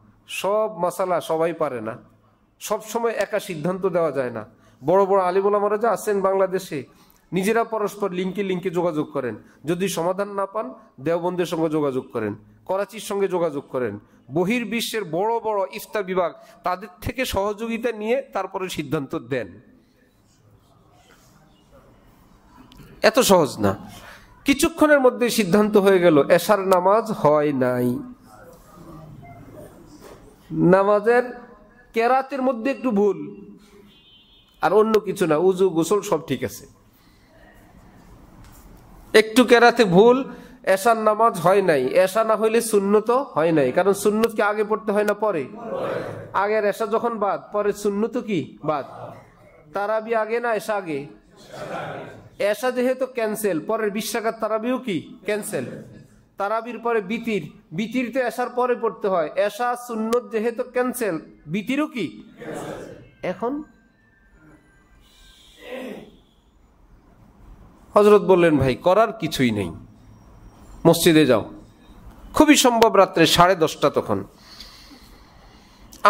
সব মাসালা সবাই পারে না, সব সময় একা সিদ্ধান্ত দেওয়া যায় না। বড় বড় আলিম ওলামারা যা আছেন বাংলাদেশে নিজেরা পরস্পর লিঙ্কে যোগাযোগ করেন। যদি সমাধান না পান দেওবন্দের সঙ্গে যোগাযোগ করেন, করাচির সঙ্গে যোগাযোগ করেন, বহির্বিশ্বের বড় বড় ইফতা বিভাগ তাদের থেকে সহযোগিতা নিয়ে তারপরে সিদ্ধান্ত দেন। এত সহজ না। কিছুক্ষণের মধ্যে সিদ্ধান্ত হয়ে গেল এশার নামাজ হয় নাই। নামাজের কেরাতের মধ্যে একটু ভুল, আর অন্য কিছু না, উজু গোসল সব ঠিক আছে। একটু কেরাতে ভুল, এশার নামাজ হয় নাই। এশা না হইলে সুন্নত হয় নাই, কারণ সুন্নত কি আগে পড়তে হয় না পরে? আগের এশা যখন বাদ, পরে সুন্নত কি বাদ। তারাবি আগে না এশা আগে? এশা যেহেতু ক্যান্সেল, পরের 20 রাকাত তারাবিও কি ক্যান্সেল। তারাবির পরে বিতির তো এশার পরে পড়তে হয়। এশা সুন্নত যেহেতু ক্যান্সেল, বিতিরও কি। এখন হযরত বললেন ভাই করার কিছুই নেই, মসজিদে যাও। খুবই সম্ভব রাত্রে 10:30 তখন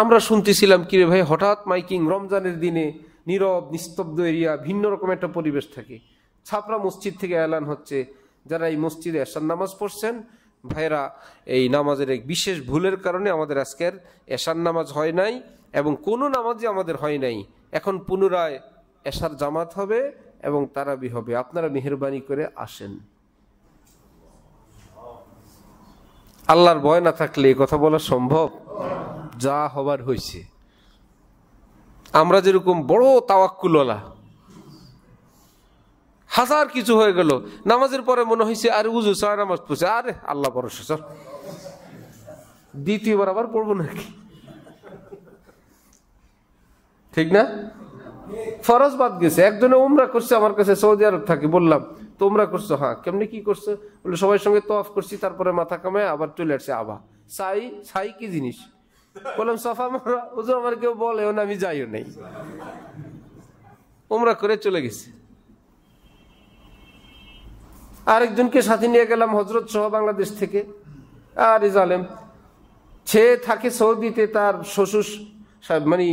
আমরা শুনতেছিলাম কিরে ভাই হঠাৎ মাইকিং, রমজানের দিনে নীরব নিস্তব্ধ এরিয়া, ভিন্ন রকম একটা পরিবেশ থাকে। ছাপরা মসজিদ থেকে এলান হচ্ছে যারা এই মসজিদে এশার নামাজ পড়ছেন ভাইরা, এই নামাজের এক বিশেষ ভুলের কারণে আমাদের আজকের এশার নামাজ হয় নাই এবং কোনো নামাজই আমাদের হয় নাই। এখন পুনরায় এশার জামাত হবে এবং তারাবি হবে, আপনারা মেহেরবানি করে আসেন। আল্লাহর ভয় না থাকলে এই কথা বলা সম্ভব? যা হবার হয়েছে। আমরা যেরকম বড় তাওয়াক্কুলওয়ালা, হাজার কিছু হয়ে গেল, নামাজের পরে মনে হয়েছে আরে উজু ছয় নামাজ পড়ছে, আরে আল্লাহ ভরসা চল দ্বিতীয়বার আবার পড়বো নাকি, ঠিক না? ফরজ বাদ গেছে। একজনে উমরা করছে, আমার কাছে সৌদি আরব থাকে, বললাম তোমরা করছো? হ্যাঁ। কেমনি কি করছো? বলে সবার সঙ্গে তওয়াফ করছি, তারপরে মাথা কামায় আবার চলে আসছে। আবার সাই কি জিনিস? বললাম সফা মারা। হুজুর আমার কেউ বলে না, আমি যাইও নাই, উমরা করে চলে গেছে। আরেকজনকে সাথে নিয়ে গেলাম হজরত সহ বাংলাদেশ থেকে। আরে জালেম, সে থাকে সৌদিতে, তার শ্বশুর মানে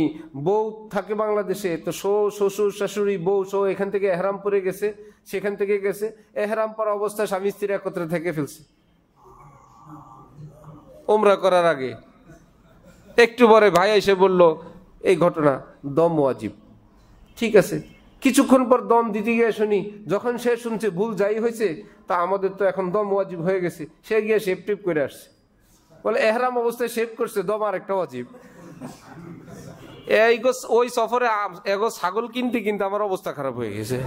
বউ থাকে বাংলাদেশে, তো শ্বশুর শাশুড়ি বউ সহ এখান থেকে এহরাম পরে গেছে, সেখান থেকে গেছে, এহরাম পরা অবস্থায় স্বামী স্ত্রী একত্রে থেকে ফেলছে উমরা করার আগে। একটু পরে ভাই এসে বলল এই ঘটনা, দম ওয়াজিব। ঠিক আছে, কিছুক্ষণ পর দম দিতে গিয়ে শুনি, যখন সে শুনছে ভুল যাই হয়েছে, তা আমাদের তো এখন দম ওয়াজিব হয়ে গেছে, সে গিয়ে শেপ টেপ করে আসছে। বলে এহরাম অবস্থায় শেপ করছে, দম আর একটা ওয়াজিব। ওই সফরে এগো ছাগল কিনতে কিনতে আমার অবস্থা খারাপ হয়ে গেছে।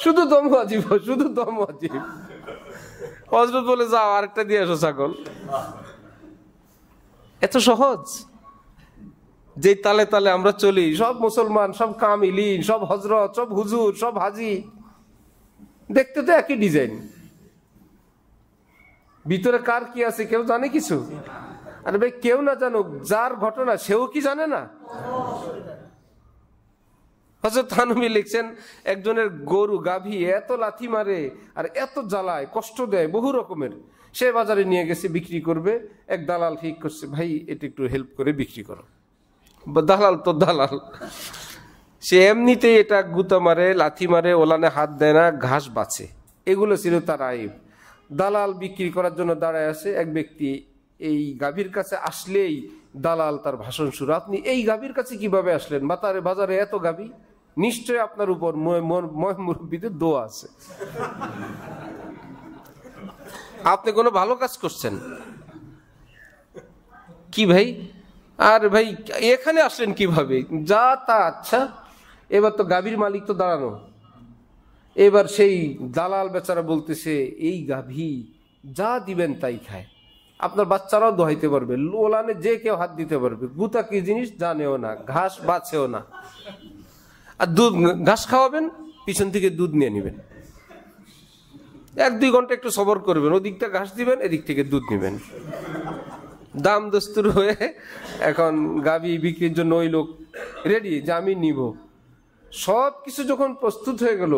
শুধু দম ওয়াজিব, শুধু দম ওয়াজিব। হযরত বলে যাও আরেকটা দিয়ে আসো ছাগল। এত সহজ যে তালে তালে আমরা চলি, সব মুসলমান, সব কামিলিন, সব হজরত, সব হুজুর, সব হাজি, দেখতে তো একই ডিজাইন। ভিতরে কার কি আছে কেউ জানে কিছু? আরে ভাই কেউ না জানুক, যার ঘটনা সেও কি জানে না? হযরত থানভী লিখছেন একজনের গরু গাভী এত লাথি মারে আর এত জ্বালায়, কষ্ট দেয় বহু রকমের, সে বাজারে নিয়ে গেছে বিক্রি করবে। এক দালাল ঠিক করছে, ভাই এটা একটু হেল্প করে বিক্রি করো। দালাল তো দালাল, সে এমনিতেই এটা গুতা মারে, লাথি মারে, ওলানে হাত দেয় না, ঘাস বাছে, এগুলো ছিল তার আইব। দালাল বিক্রি করার জন্য দাঁড়ায় আছে। এক ব্যক্তি এই গাভীর কাছে আসলেই দালাল তার ভাষণ শুরু, আপনি এই গাভীর কাছে কিভাবে আসলেন? বাজারে এত গাভী, নিশ্চয় আপনার উপর মুরব্বীদের দোয়া আছে, আপনি কোনো ভালো কাজ করছেন। কি ভাই আর ভাই এখানে আসলেন কিভাবে? যা তা আচ্ছা, এবার তো গাভীর মালিক তো দাঁড়ানো, এবার সেই দালাল বেচারা বলতেছে এই গাভী যা দিবেন তাই খায়, আপনার বাচ্চারাও দোহাইতে পারবে, ওলানে যে কেউ হাত দিতে পারবে, গুতা কি জিনিস জানেও না, ঘাস বাছেও না, আর দুধ ঘাস খাওয়াবেন, পিছন থেকে দুধ নিয়ে নেবেন, 1-2 ঘন্টা একটু সবর করবেন, ওদিকটা ঘাস দিবেন, এদিক থেকে দুধ নেবেন। দাম দস্তুর হয়ে এখন গাভী বিক্রির জন্য ওই লোক রেডি যে আমি নিব। সব কিছু যখন প্রস্তুত হয়ে গেল,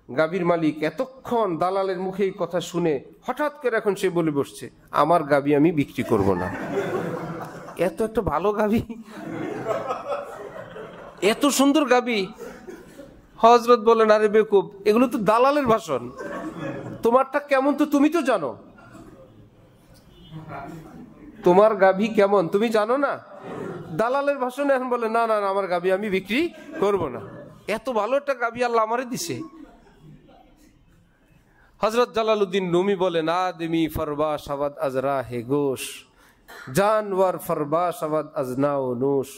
গাভীর মালিক এতক্ষণ দালালের মুখে এই কথা শুনে হঠাৎ করে এখন সে বলে বসছে আমার গাভী আমি বিক্রি করব না। এত একটা ভালো গাভী, এত সুন্দর গাভী। হযরত বলেন আরে বেকুব, এগুলো তো দালালের ভাষণ, তোমারটা কেমন তো তুমি তো জানো, তোমার গাভী কেমন তুমি জানো না, দালালের ভাষণে এখন বলে না না না আমার গাভী আমি বিক্রি করব না। এত ভালো একটা গাভী আল্লাহ আমারে দিছে। হযরত জালালউদ্দিন রুমি বলেন আদমি ফরবা শাবাদ আজরা হে গোশ, জানওয়ার ফরবা শাবাদ আজনাও নোশ।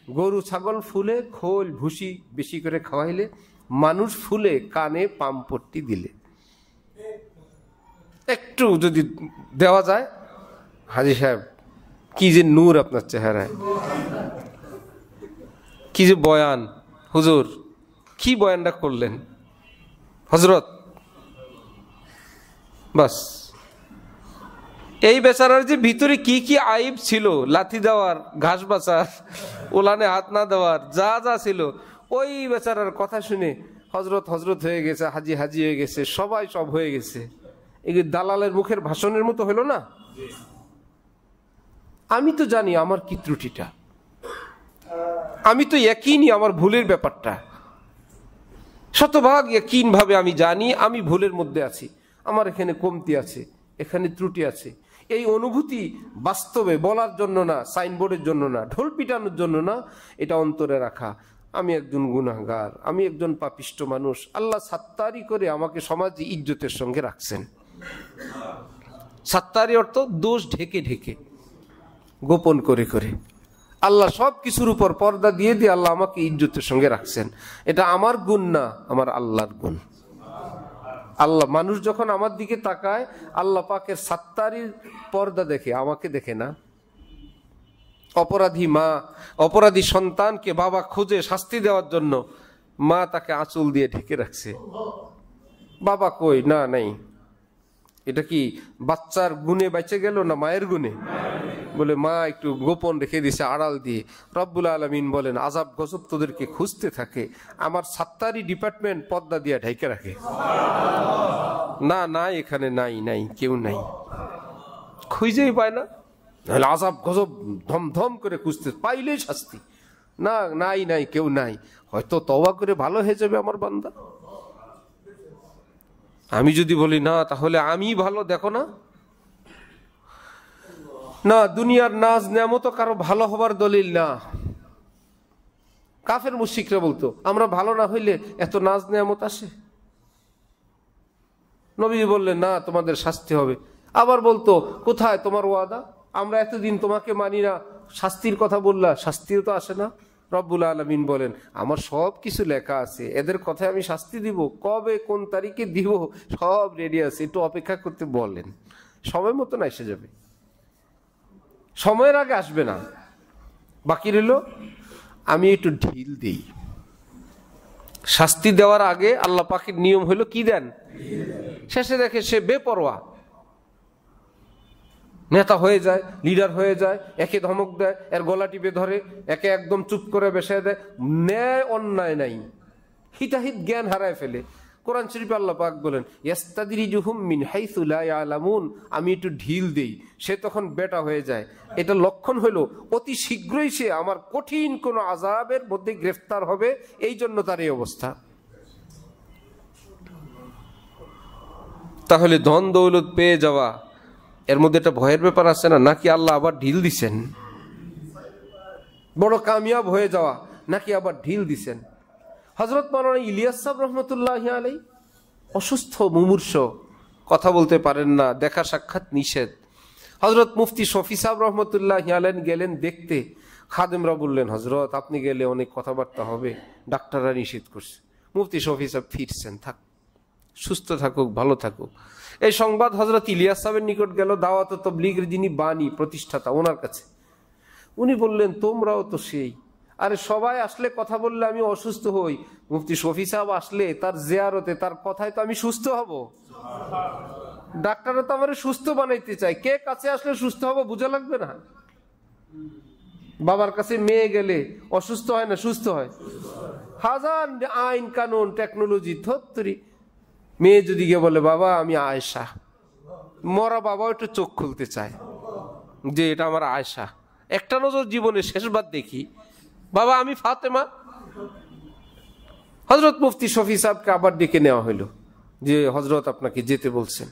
গরু ছাগল ফুলে খোল ভুসি বেশি করে খাওয়াইলে, মানুষ ফুলে কানে পাম্পট্টি দিলে। একটু যদি দেওয়া যায়, হাজী সাহেব কি যে নূর আপনার চেহারায়, কি যে বয়ান, হুজুর কি বয়ানটা করলেন হযরত। বাস এই বেচারার যে ভিতরে কি কি আইব ছিল, লাথি দেওয়ার, ঘাস বাছার, ওলানে হাত না দেওয়ার, যা যা ছিল, ওই বেচারার কথা শুনে হযরত হযরত হয়ে গেছে, হাজি হাজি হয়ে গেছে, সবাই সব হয়ে গেছে। এই দালালের মুখের ভাষণের মতো হলো না? আমি তো জানি আমার কি ত্রুটিটা, আমি তো ইয়াকিনি আমার ভুলের ব্যাপারটা, শতভাগ ইয়াকিন ভাবে আমি জানি আমি ভুলের মধ্যে আছি, আমার এখানে কমতি আছে, এখানে ত্রুটি আছে। এই অনুভূতি বাস্তবে বলার জন্য না, সাইনবোর্ডের জন্য না, ঢোল পিটানোর জন্য না, এটা অন্তরে রাখা আমি একজন গুনাহগার, আমি একজন পাপিষ্ট মানুষ, আল্লাহ সাত্তারি করে আমাকে সমাজে ইজ্জতের সঙ্গে রাখছেন। সাত্তারি অর্থ দোষ ঢেকে ঢেকে, গোপন করে করে, আল্লাহ সব কিছুর উপর পর্দা দিয়ে দিয়ে আল্লাহ আমাকে ইজ্জতের সঙ্গে রাখছেন। এটা আমার গুণ না, আমার আল্লাহর গুণ। আল্লাহ, মানুষ যখন আমার দিকে তাকায় আল্লাহ পাকের সাত্তারির পর্দা দেখে, আমাকে দেখে না। অপরাধী মা, অপরাধী সন্তানকে বাবা খুঁজে শাস্তি দেওয়ার জন্য মা তাকে আঁচল দিয়ে ঢেকে রাখছে, বাবা কই না নাই। এটা কি বাচ্চার গুণে বেঁচে গেল না মায়ের গুণে? বলে মা একটু গোপন রেখে দিছে, আড়াল দিয়ে। রব্বুল আলামিন বলেন আযাব গজব তোদেরকে খুঁজতে থাকে, আমার সাত্তারি ডিপার্টমেন্ট পর্দা দিয়ে ঢেকে রাখে। না নাই, এখানে নাই, নাই কেউ নাই, খুঁজেই পায় না, নাহলে আযাব গজব ধমধম করে খুঁজতে, পাইলেই শাস্তি। না নাই নাই কেউ নাই, হয়তো তওবা করে ভালো হয়ে যাবে আমার বান্দা। আমি যদি বলি না তাহলে আমি ভালো, দেখো না, না দুনিয়ার নাজ নেয়ামত কারো ভালো হবার দলিল না। কাফের মুশরিকরা বলতো আমরা ভালো না হইলে এত নাজ নেয়ামত আসে। নবীজি বললেন না তোমাদের শাস্তি হবে। আবার বলতো কোথায় তোমার ওয়াদা, আমরা এতদিন তোমাকে মানি না, শাস্তির কথা বললা, শাস্তিও তো আসে না। রব্বুল আলামিন বলেন আমার সব কিছু লেখা আছে, এদের কথায় আমি শাস্তি দিব, কবে কোন তারিখে দিব সব রেডি আছে, একটু অপেক্ষা করতে বলেন, সময় মতো না এসে যাবে, সময়ের আগে আসবে না। বাকি রইল আমি একটু ঢিল দেই। শাস্তি দেওয়ার আগে আল্লাহ পাকের নিয়ম হলো কি দেন, শেষে দেখে সে বেপরোয়া নেতা হয়ে যায়, লিডার হয়ে যায়, একে ধমক দেয়, এর গলা টিপে ধরে, একে একদম চুপ করে বসায় দেয়, ন্যায় অন্যায় নাই, হিতাহিত জ্ঞান হারায় ফেলে। কোরআন শরীফে আল্লাহ পাক বলেন ইস্তাদরিজুহুম মিন হাইসু লা ইয়ালামুন, আমি একটু ঢিল দেই, সে তখন বেটা হয়ে যায়। এটা লক্ষণ হলো অতি শীঘ্রই সে আমার কঠিন কোন আযাবের মধ্যে গ্রেফতার হবে, এই জন্য তার এই অবস্থা। তাহলে ধন দৌলত পেয়ে যাওয়া এর মধ্যে একটা ভয়ের ব্যাপার আছে না, নাকি আল্লাহ আবার ঢিল দিছেন? বড় কামিয়াব হয়ে যাওয়া নাকি আবার ঢিল দিছেন? হযরত মাওলানা ইলিয়াস সাহেব রহমতুল্লাহি আলাইহি অসুস্থ মুমূর্ষ, কথা বলতে পারেন না, দেখা সাক্ষাৎ নিষেধ। হযরত মুফতি শফি সাহেব রহমতুল্লাহি আলাইহি গেলেন দেখতে, খাদেমরা বললেন, হজরত আপনি গেলে অনেক কথাবার্তা হবে, ডাক্তাররা নিষেধ করছে। মুফতি শফি সাহেব ফিরছেন, থাক, সুস্থ থাকুক, ভালো থাকুক। এই সংবাদ হজরত ইলিয়াস সাহেবের নিকট গেল, দাওয়াত তাবলীগের যিনি বাণী প্রতিষ্ঠাতা, ওনার কাছে। উনি বললেন, তোমরাও তো সেই, আরে সবাই আসলে কথা বললে আমি অসুস্থ হই, মুফতি শফি সাহেব আসলে তার জিয়ারতে, তার কথায় তো আমি সুস্থ হব। ডাক্তাররা তো আমার সুস্থ বানাইতে চায়, কে কাছে আসলে সুস্থ হবো বোঝা লাগবে না? বাবার কাছে মেয়ে গেলে অসুস্থ হয় না সুস্থ হয়? হাজার আইন কানুন টেকনোলজি থরি, মেয়ে যদি গিয়ে বলে বাবা আমি আয়েশা, মরা বাবা একটু চোখ খুলতে চায় যে এটা আমার আয়েশা, একটা নজর জীবনে শেষবার দেখি, বাবা আমি ফাতেমা। হজরত মুফতি শফি সাহেবকে আবার ডেকে নেওয়া হইল যে হজরত আপনাকে যেতে বলছেন।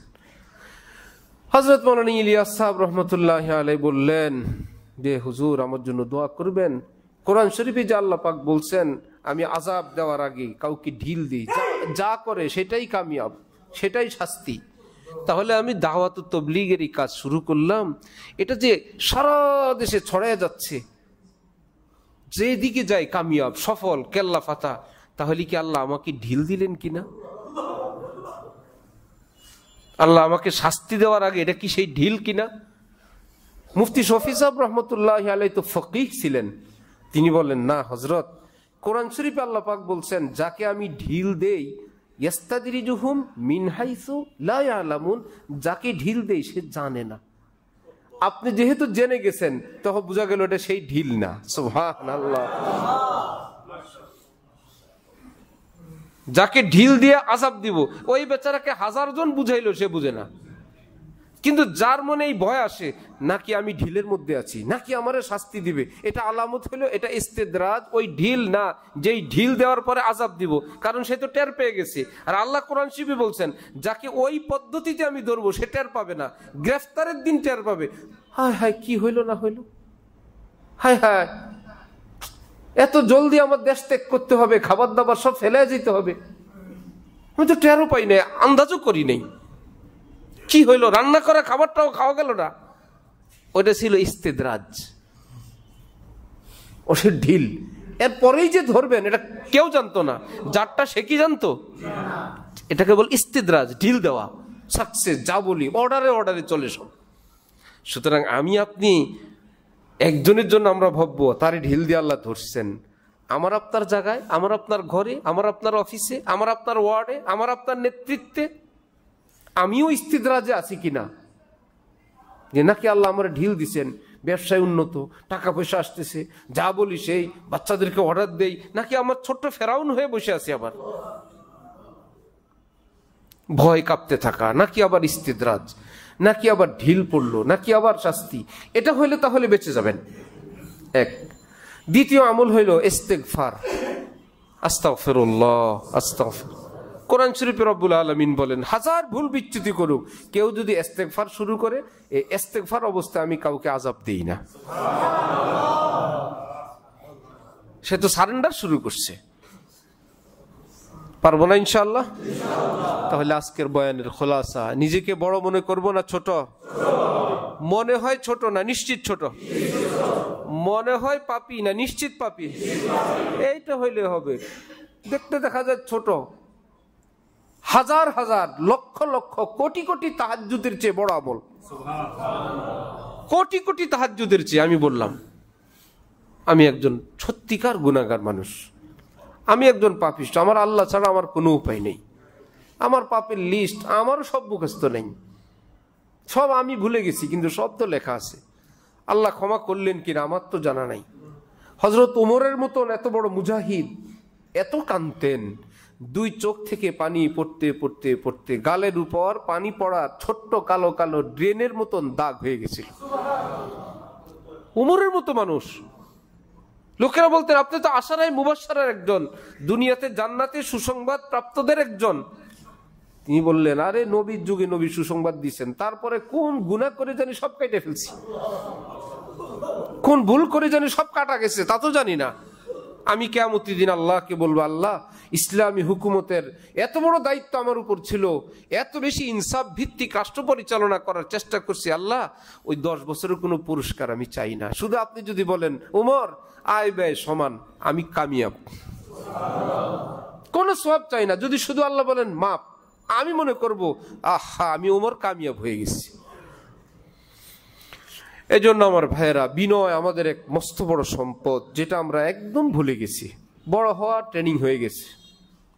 হজরত মৌলানা ইলিয়াস সাহেব রহমতুল্লাহ আলাই বললেন যে হুজুর আমার জন্য দোয়া করবেন, কোরআন শরীফে যে আল্লাহ পাক বলছেন আমি আযাব দেওয়ার আগে কাউকে ঢিল দিই, যা করে সেটাই কামিয়াব, সেটাই শাস্তি। তাহলে আমি দাওয়াত তাবলীগের এই কাজ শুরু করলাম, এটা যে সারা দেশে ছড়ায় যাচ্ছে, যেদিকে যাই কামিয়াব, সফল, কেল্লা ফাতা, তাহলে কি আল্লাহ আমাকে ঢিল দিলেন কিনা? আল্লাহ আমাকে শাস্তি দেওয়ার আগে এটা কি সেই ঢিল কিনা? মুফতি শফি সাহেব রহমতুল্লাহ আলাই তো ফকিহ ছিলেন, তিনি বলেন না হজরত, কোরআন শরীফে আল্লাহ পাক বলছেন যাকে আমি ঢিল দেই ইয়াস্তাদরিজুহুম মিন হাইসু লা ইয়ালামুন, যাকে ঢিল দেই সে জানে না। আপনি যেহেতু জেনে গেছেন তখন বোঝা গেল এটা সেই ঢিল না। সুবহানাল্লাহ। যাকে ঢিল দিয়ে আযাব দিব ওই বেচারাকে হাজার জন বুঝাইলো সে বুঝে না, কিন্তু যার মনে এই ভয় আসে নাকি আমি ঢিলের মধ্যে আছি, নাকি আমারে শাস্তি দিবে, এটা আলামত হলো এটা ইস্তেদরাজ, ওই ঢিল না যেই ঢিল দেওয়ার পরে আযাব দিব, কারণ সে তো টের পেয়ে গেছে। আর আল্লাহ কোরআন শরীফে বলছেন যাকে ওই পদ্ধতিতে আমি ধরবো সে টের পাবে না, গ্রেফতারের দিন টের পাবে। হায় হায় কি হইলো না হইলো, হায় হায় এত জলদি আমার দেশ ত্যাগ করতে হবে, খাবার দাবার সব ফেলে যেতে হবে, আমি তো টেরও পাই নাই, আন্দাজও করি নাই, কি হইলো, রান্না করা খাবারটাও খাওয়া গেল না। ওটা ছিল ইস্তেদরাজ, ও সে ঢিল। এরপরেই যে ধরবেন এটা কেউ জানতো না, যারটা সে কি জানতো, এটা কেবল ইস্তেদরাজ, ঢিল দেওয়া, সাকসেস, যা বলি অর্ডারে অর্ডারে চলে সব। সুতরাং আমি আপনি একজনের জন্য আমরা ভাববো তারে ঢিল দিয়ে আল্লাহ ধরছেন, আমার আপনার জায়গায়, আমার আপনার ঘরে, আমার আপনার অফিসে, আমার আপনার ওয়ার্ডে, আমার আপনার নেতৃত্বে আমিও ইস্তিদরাজে আছি কিনা, যে নাকি আল্লাহ আমার ঢিল দিছেন, ব্যবসায় উন্নত, টাকা পয়সা আসতেছে, যা বলি সেই, বাচ্চাদেরকে অর্ডার দেই, নাকি আমার ছোট্ট ফেরাউন হয়ে বসে আছি আবার ভয় কাঁপতে থাকা, নাকি আবার ইস্তিদরাজ, নাকি আবার ঢিল পড়লো, নাকি আবার শাস্তি। এটা হইলে তাহলে বেঁচে যাবেন। এক। দ্বিতীয় আমল হইল ইস্তেগফার, আস্তাগফিরুল্লাহ, আস্তাগফির। কোরআন শরীফে রব্বুল আলামিন বলেন হাজার ভুল বিচ্যুতি করুক, কেউ যদি ইস্তেগফার শুরু করে, এই ইস্তেগফার অবস্থায় আমি কাউকে আযাব দেই না। সে তো সারেন্ডার শুরু করছে, পারবো না ইনশাআল্লাহ। তাহলে আজকের বয়ানের খোলাসা, নিজেকে বড় মনে করব না ছোট? মনে হয় ছোট না নিশ্চিত ছোট? মনে হয় পাপী না নিশ্চিত পাপী? এইটা হইলে হবে। দেখতে দেখা যায় ছোট, হাজার হাজার লক্ষ লক্ষ কোটি কোটি তাহাজ্জুদের চেয়ে বড় আমল, কোটি কোটি তাহাজ্জুদের চেয়ে। আমি বললাম আমি একজন সত্যিকার গুনাহগার মানুষ, আমি একজন পাপিষ্ট, আমার আল্লাহ ছাড়া আমার কোনো উপায় নেই, আমার পাপের লিস্ট আমারও সব মুখস্থ নেই, সব আমি ভুলে গেছি, কিন্তু সব তো লেখা আছে। আল্লাহ ক্ষমা করলেন কিনা আমার তো জানা নাই। হযরত ওমরের মতন এত বড় মুজাহিদ এত কাঁদতেন, দুই চোখ থেকে পানি পড়তে পড়তে পড়তে গালের উপর পানি পড়া ছোট্ট কালো কালো ড্রেনের মতন দাগ হয়ে গেছিল। ওমরের মতো মানুষ, লোকেরা বলতেন আপনি তো আশারায়ে মুবাশশারার একজন, দুনিয়াতে জান্নাতে সুসংবাদ প্রাপ্তদের একজন। তিনি বললেন আরে নবীর যুগে নবী সুসংবাদ দিয়েছেন, তারপরে কোন গুনাহ করে জানি সব কেটে ফেলছি, কোন ভুল করে জানি সব কাটা গেছে তা তো জানি না। আমি কিয়ামতের দিন আল্লাহকে বলবো, আল্লাহ ইসলামী হুকুমতের এত বড় দায়িত্ব আমার উপর ছিল, এত বেশি ইনসাফ ভিত্তিক রাষ্ট্র পরিচালনা করার চেষ্টা করছি, আল্লাহ ওই 10 বছরের কোনো পুরস্কার আমি চাই না, শুধু আপনি যদি বলেন ওমর আয় ব্যয় সমান, আমি কামিয়াব, কোনো সওয়াব চাই না। যদি শুধু আল্লাহ বলেন মাপ, আমি মনে করব আহা আমি ওমর কামিয়াব হয়ে গেছি। এই জন্য আমার ভাইয়েরা, বিনয় আমাদের এক মস্ত বড় সম্পদ, যেটা আমরা একদম ভুলে গেছি। বড় হওয়ার ট্রেনিং হয়ে গেছে,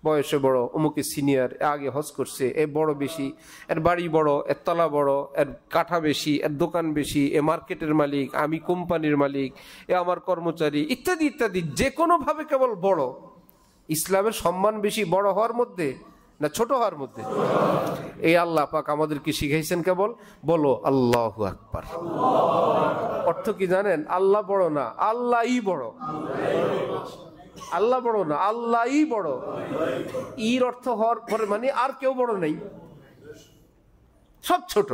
বয়সে বড়, অমুকে সিনিয়র, আগে হজ করছে, এ বড় বেশি, এর বাড়ি বড়, এর তলা বড়, এর কাঠা বেশি, এর দোকান বেশি, এ মার্কেটের মালিক, আমি কোম্পানির মালিক, এ আমার কর্মচারী, ইত্যাদি ইত্যাদি। যে কোনোভাবে কেবল বড়। ইসলামের সম্মান বেশি বড় হওয়ার মধ্যে না ছোট হওয়ার মধ্যে? এই আল্লাহ পাক আমাদেরকে শিখাইছেন কেবল বলো আল্লাহু আকবার। অর্থ কি জানেন? আল্লাহ বড় না, আল্লাহই বড়। আল্লাহ বড় না, আল্লাহই বড়। ইর অর্থ হওয়ার পরে মানে আর কেউ বড় নেই, সব ছোট।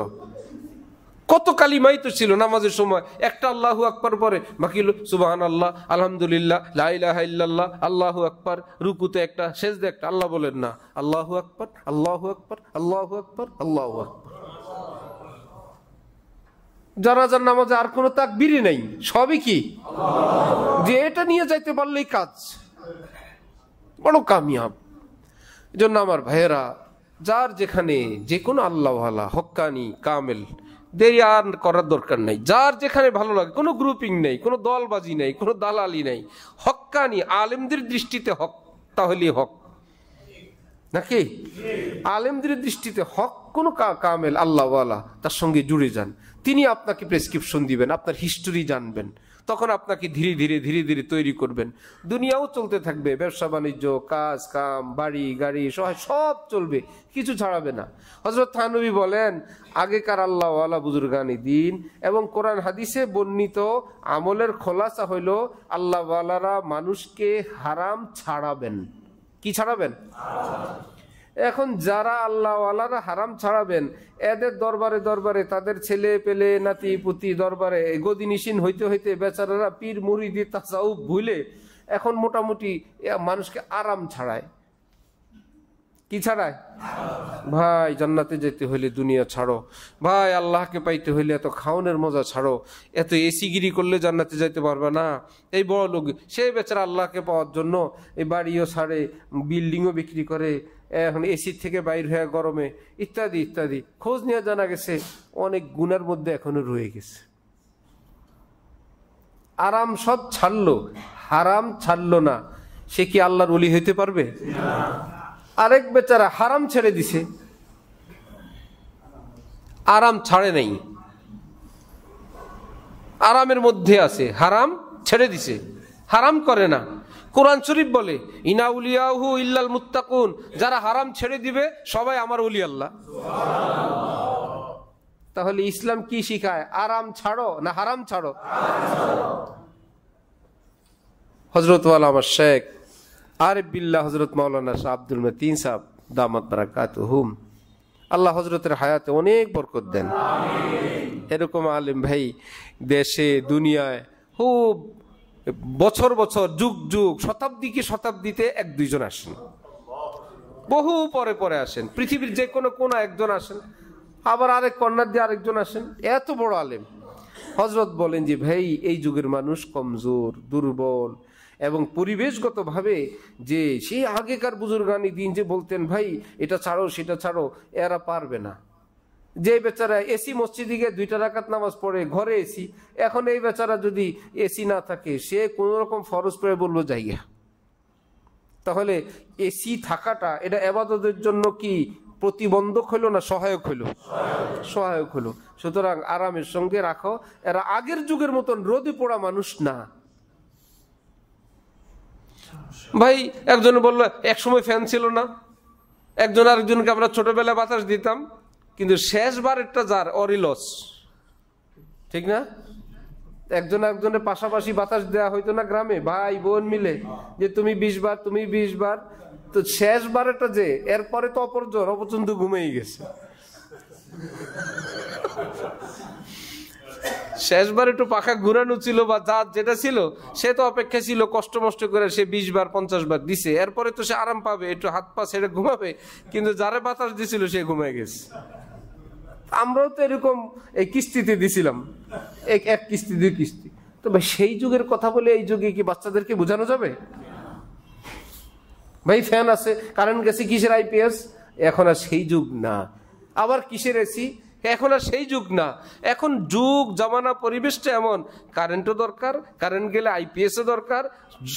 কত কালিমাই তো ছিল নামাজের সময়, একটা আল্লাহু আকবার পরে বাকি সুবহানাল্লাহ, আলহামদুলিল্লাহ, লা ইলাহা ইল্লাল্লাহ, আল্লাহু আকবার। রুকুতে একটা, সেজদে একটা। আল্লাহ বলেন না আল্লাহু আকবার, আল্লাহু আকবার, আল্লাহু আকবার, আল্লাহু আকবার। জানাজার নামাজে আর কোনো তাকবীরই নেই, সবই কি যে এটা নিয়ে যাইতে পারলেই কাজ, বড় কামিয়াব। এজন্য আমার ভাইয়েরা, যার যেখানে যে কোনো আল্লাহওয়ালা হক্কানি কামেল, দেরি আর করার দরকার নাই। যার যেখানে ভালো লাগে, কোনো গ্রুপিং নেই, কোনো দলবাজি নেই, কোনো দালালি নেই, হক্কানি আলেমদের দৃষ্টিতে হক, তাহলে হক নাকি? আলেমদের দৃষ্টিতে হক কোনো কামেল আল্লাহওয়ালা, তার সঙ্গে জুড়ে যান। তিনি আপনাকে প্রেসক্রিপশন দিবেন, আপনার হিস্টোরি জানবেন, তখন আপনাকে ধীরে ধীরে ধীরে ধীরে তৈরি করবেন। দুনিয়াও চলতে থাকবে, ব্যবসা বাণিজ্য, কাজ কাম, বাড়ি গাড়ি সব চলবে, কিছু ছাড়াবে না। হযরত থানবী বলেন, আগেকার আল্লাহওয়ালা বুজুর্গানি দিন এবং কোরআন হাদিসে বর্ণিত আমলের খোলাসা হইল আল্লাহওয়ালারা মানুষকে হারাম ছাড়াবেন। কি ছাড়াবেন? এখন যারা আল্লাহওয়ালারা হারাম ছাড়াবেন, এদের দরবারে দরবারে তাদের ছেলে পেলে নাতি পুতি দরবারে গদিনিসীন হইতে হইতে বেচারারা পীর মুরিদি তাসাউফ ভুলে এখন মোটামুটি মানুষকে আরাম ছাড়ায়। কি ছাড়ায়? ভাই জান্নাতে যেতে হইলে দুনিয়া ছাড়ো, ভাই আল্লাহকে পাইতে হইলে এত খাওনের মজা ছাড়ো, এত এসিগিরি করলে জান্নাতে যাইতে পারবে না। এই বড় লোক, সেই বেচারা আল্লাহকে পাওয়ার জন্য এই বাড়িও ছাড়ে, বিল্ডিংও বিক্রি করে, এখন এসির থেকে বাইর হয়ে গরমে, ইত্যাদি ইত্যাদি। খোঁজ নিয়ে জানা গেছে অনেক গুনার মধ্যে এখনো রয়ে গেছে। আরাম সব ছাড়লো, হারাম ছাড়লো না, সে কি আল্লাহর ওলি হইতে পারবে? আরেক বেচারা হারাম ছেড়ে দিছে, আরাম ছাড়ে নাই, আরামের মধ্যে আছে, হারাম ছেড়ে দিছে, হারাম করে না। কোরআন শরীফ বলে ইনা উলিয়াহু ইল্লাল মুত্তাকুন, যারা হারাম ছেড়ে দিবে সবাই আমার ওলি আল্লাহ। তাহলে ইসলাম কি শিখায়? আরাম ছাড়ো না হারাম ছাড়ো? হযরত ওয়ালামা শেখ আরিফ বিল্লাহ হযরত মাওলানা শাহ আব্দুল মতিন সাহেব দামাত বারাকাতুহুম, আল্লাহ হযরতের হায়াতে অনেক বরকত দেন। এরকম আলেম ভাই দেশে দুনিয়ায় খুব বছর বছর যুগ যুগ শতাব্দী কি শতাব্দীতে এক দুইজন আসেন, বহু পরে পরে আসেন, পৃথিবীর যে কোনো কোনা একজন আসেন, আবার আরেক কর্নার দিয়ে আরেকজন আসেন। এত বড় আলেম। হযরত বলেন যে ভাই এই যুগের মানুষ কমজোর, দুর্বল এবং পরিবেশগতভাবে যে সেই আগেকার বুজুর্গানি দিন যে বলতেন ভাই এটা ছাড়ো সেটা ছাড়ো, এরা পারবে না। যে বেচারা এসি মসজিদে গিয়ে 2 রাকাত নামাজ পড়ে, ঘরে এসি, এখন এই বেচারা যদি এসি না থাকে সে কোন রকম ফরজ পড়ে বলবো জায়গা। তাহলে এসি থাকাটা এটা ইবাদতের জন্য কি প্রতিবন্ধক হইল না সহায়ক হইল? সহায়ক হইল। সুতরাং আরামের সঙ্গে রাখো। এরা আগের যুগের মতন রোদে পোড়া মানুষ না। ভাই একজনে বললো এক সময় ফ্যান ছিল না, একজন আরেকজনকে আমরা ছোটবেলায় বাতাস দিতাম, কিন্তু শেষবার একটা যার অরি লস, ঠিক না? একজন একজনের পাশাপাশি বাতাস দেওয়া হইতো না গ্রামে, ভাই বোন মিলে, যে তুমি 20 বার তুমি 20 বার। তো শেষবার একটা যে, এরপরে তো অপরজন অপছন্দ ঘুমিয়ে গেছে। শেষবার একটু পাখা ঘুরানো ছিল বা যা যেটা ছিল, সে তো অপেক্ষা ছিল কষ্ট মষ্ট করে সে 20 বার 50 বার দিছে, এরপরে তো সে আরাম পাবে, একটু হাত পা ছেড়ে ঘুমাবে, কিন্তু যারে বাতাস দিছিল সে ঘুমায় গেছে। আমরাও তো এরকম এই কিস্তিতে দিছিলাম, এক কিস্তি 2 কিস্তি। তো ভাই সেই যুগের কথা বলে এই যুগে কি বাচ্চাদেরকে বোঝানো যাবে? ভাই ফ্যান আছে, কারেন্ট গেছে, কিসের আইপিএস? এখন আর সেই যুগ না। আবার কিসের এসি? এখন আর সেই যুগ না। এখন যুগ জামানা পরিবেশটা এমন, কারেন্টও দরকার, কারেন্ট গেলে আইপিএসও দরকার,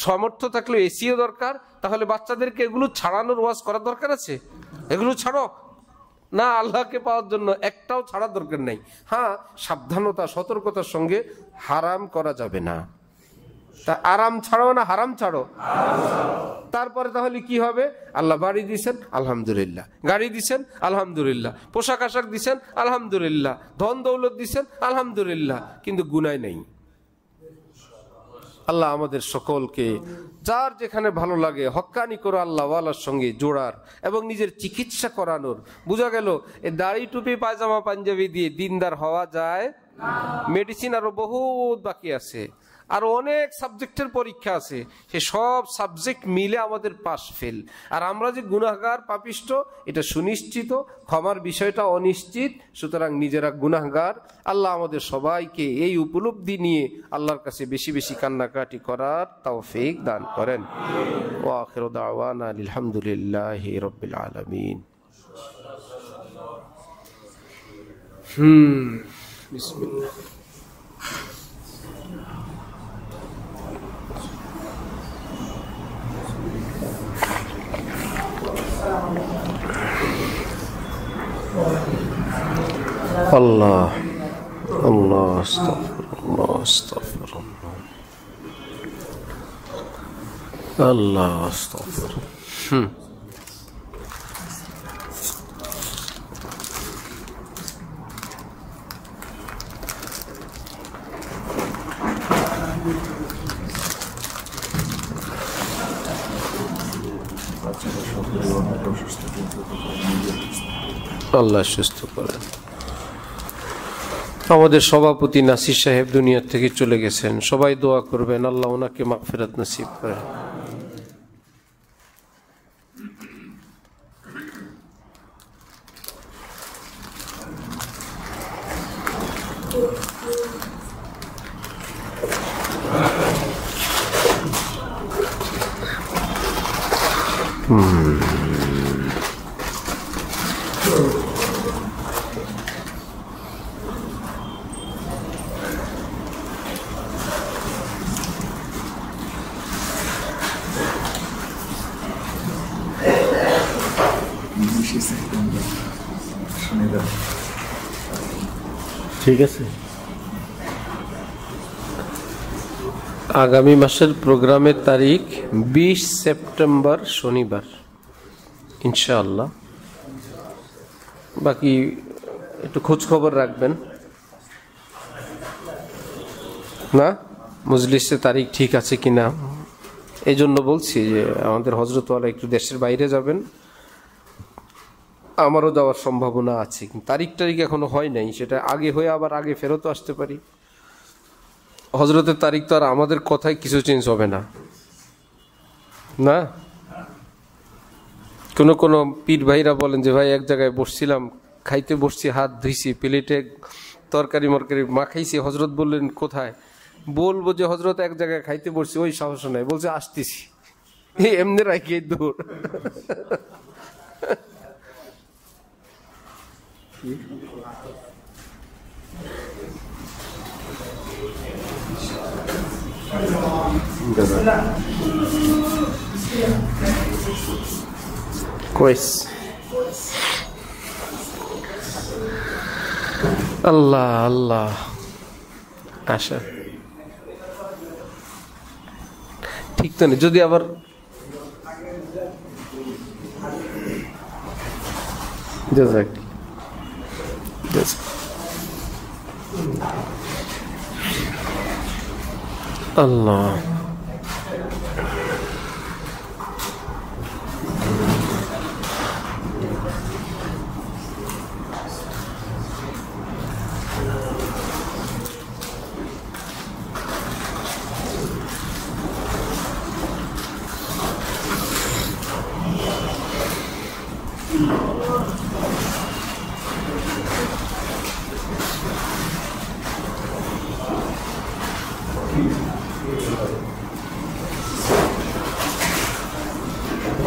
সামর্থ্য থাকলে এসিও দরকার। তাহলে বাচ্চাদেরকে এগুলো ছাড়ানোর ওয়াজ করার দরকার আছে? এগুলো ছাড়ো না, আল্লাহকে পাওয়ার জন্য একটাও ছাড়ার দরকার নেই। হ্যাঁ, সাবধানতা সতর্কতার সঙ্গে হারাম করা যাবে না। তা আরাম ছাড়ো না হারাম ছাড়ো। তারপরে তাহলে কি হবে? আল্লাহ বাড়ি দিছেন আলহামদুলিল্লাহ, গাড়ি দিছেন আলহামদুলিল্লাহ, পোশাক আশাক দিছেন আলহামদুলিল্লাহ, ধন দৌলত দিছেন আলহামদুলিল্লাহ, কিন্তু গুনাহ নেই। আল্লাহ আমাদের সকলকে যার যেখানে ভালো লাগে হক্কানি করে আল্লাহ ওয়ালার সঙ্গে জোড়ার এবং নিজের চিকিৎসা করানোর। বোঝা গেল এই দাড়ি টুপি পায়জামা পাঞ্জাবি দিয়ে দিনদার হওয়া যায়? মেডিসিন আরো বহুত বাকি আছে, আরো অনেক সাবজেক্টের পরীক্ষা আছে, সে সব সাবজেক্ট মিলে আমাদের পাস ফেল। আর আমরা যে গুনাহগার পাপিষ্ট এটা সুনিশ্চিত, ক্ষমার বিষয়টা অনিশ্চিত। সুতরাং নিজেরা গুনাহগার। আল্লাহ আমাদের সবাইকে এই উপলব্ধি নিয়ে আল্লাহর কাছে বেশি বেশি কান্নাকাটি করার তৌফিক দান করেন। ওয়া আখিরু দাওয়ানা আলহামদুলিল্লাহি রাব্বিল আলামিন। বিসমিল্লাহ। আল্লাহ আল্লাহ আস্তাগফিরুল্লাহ আস্তাগফিরুল্লাহ আল্লাহ আস্তাগফিরুল্লাহ। আল্লাহ সুস্থ করেন। আমাদের সভাপতি নাসির সাহেব দুনিয়া থেকে চলে গেছেন, সবাই দোয়া করবেন আল্লাহ ওনাকে মাগফিরাত নসিব করেন। ঠিক আছে, আগামী মাসের প্রোগ্রামের তারিখ 20 সেপ্টেম্বর শনিবার ইনশাআল্লাহ। বাকি একটু খোঁজ খবর রাখবেন না, মজলিসের তারিখ ঠিক আছে কিনা। এই জন্য বলছি যে আমাদের হজরতওয়ালা একটু দেশের বাইরে যাবেন, আমারও যাওয়ার সম্ভাবনা আছে, কিন্তু তারিখ এখনো হয় নাই। সেটা আগে হয়ে আবার আগে ফেরতও আসতে পারি। হজরতের তারিখ তো আর আমাদের কথায় কিছু চেঞ্জ হবে না, না। কোনো পীর ভাইরা বলেন যে ভাই এক জায়গায় বসছিলাম, খাইতে বসছি, হাত ধুইছি, প্লেটে তরকারি মরকারি মাখাইছি, হজরত বললেন কোথায়? বলবো যে হজরত এক জায়গায় খাইতে বসছি, ওই সাহস নাই, বলছে আসতেছি, এমনি রাখি দূর। كويس الله الله عشان ঠিক তো না, যদি আবার জাযাক আল্লাহ।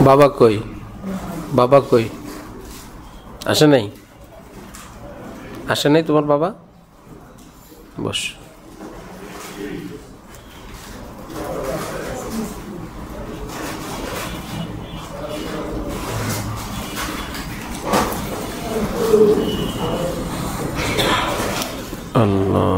বাবা কই? বাবা কই? আসে নাই? আসে নাই তোমার বাবা? বস। আল্লাহ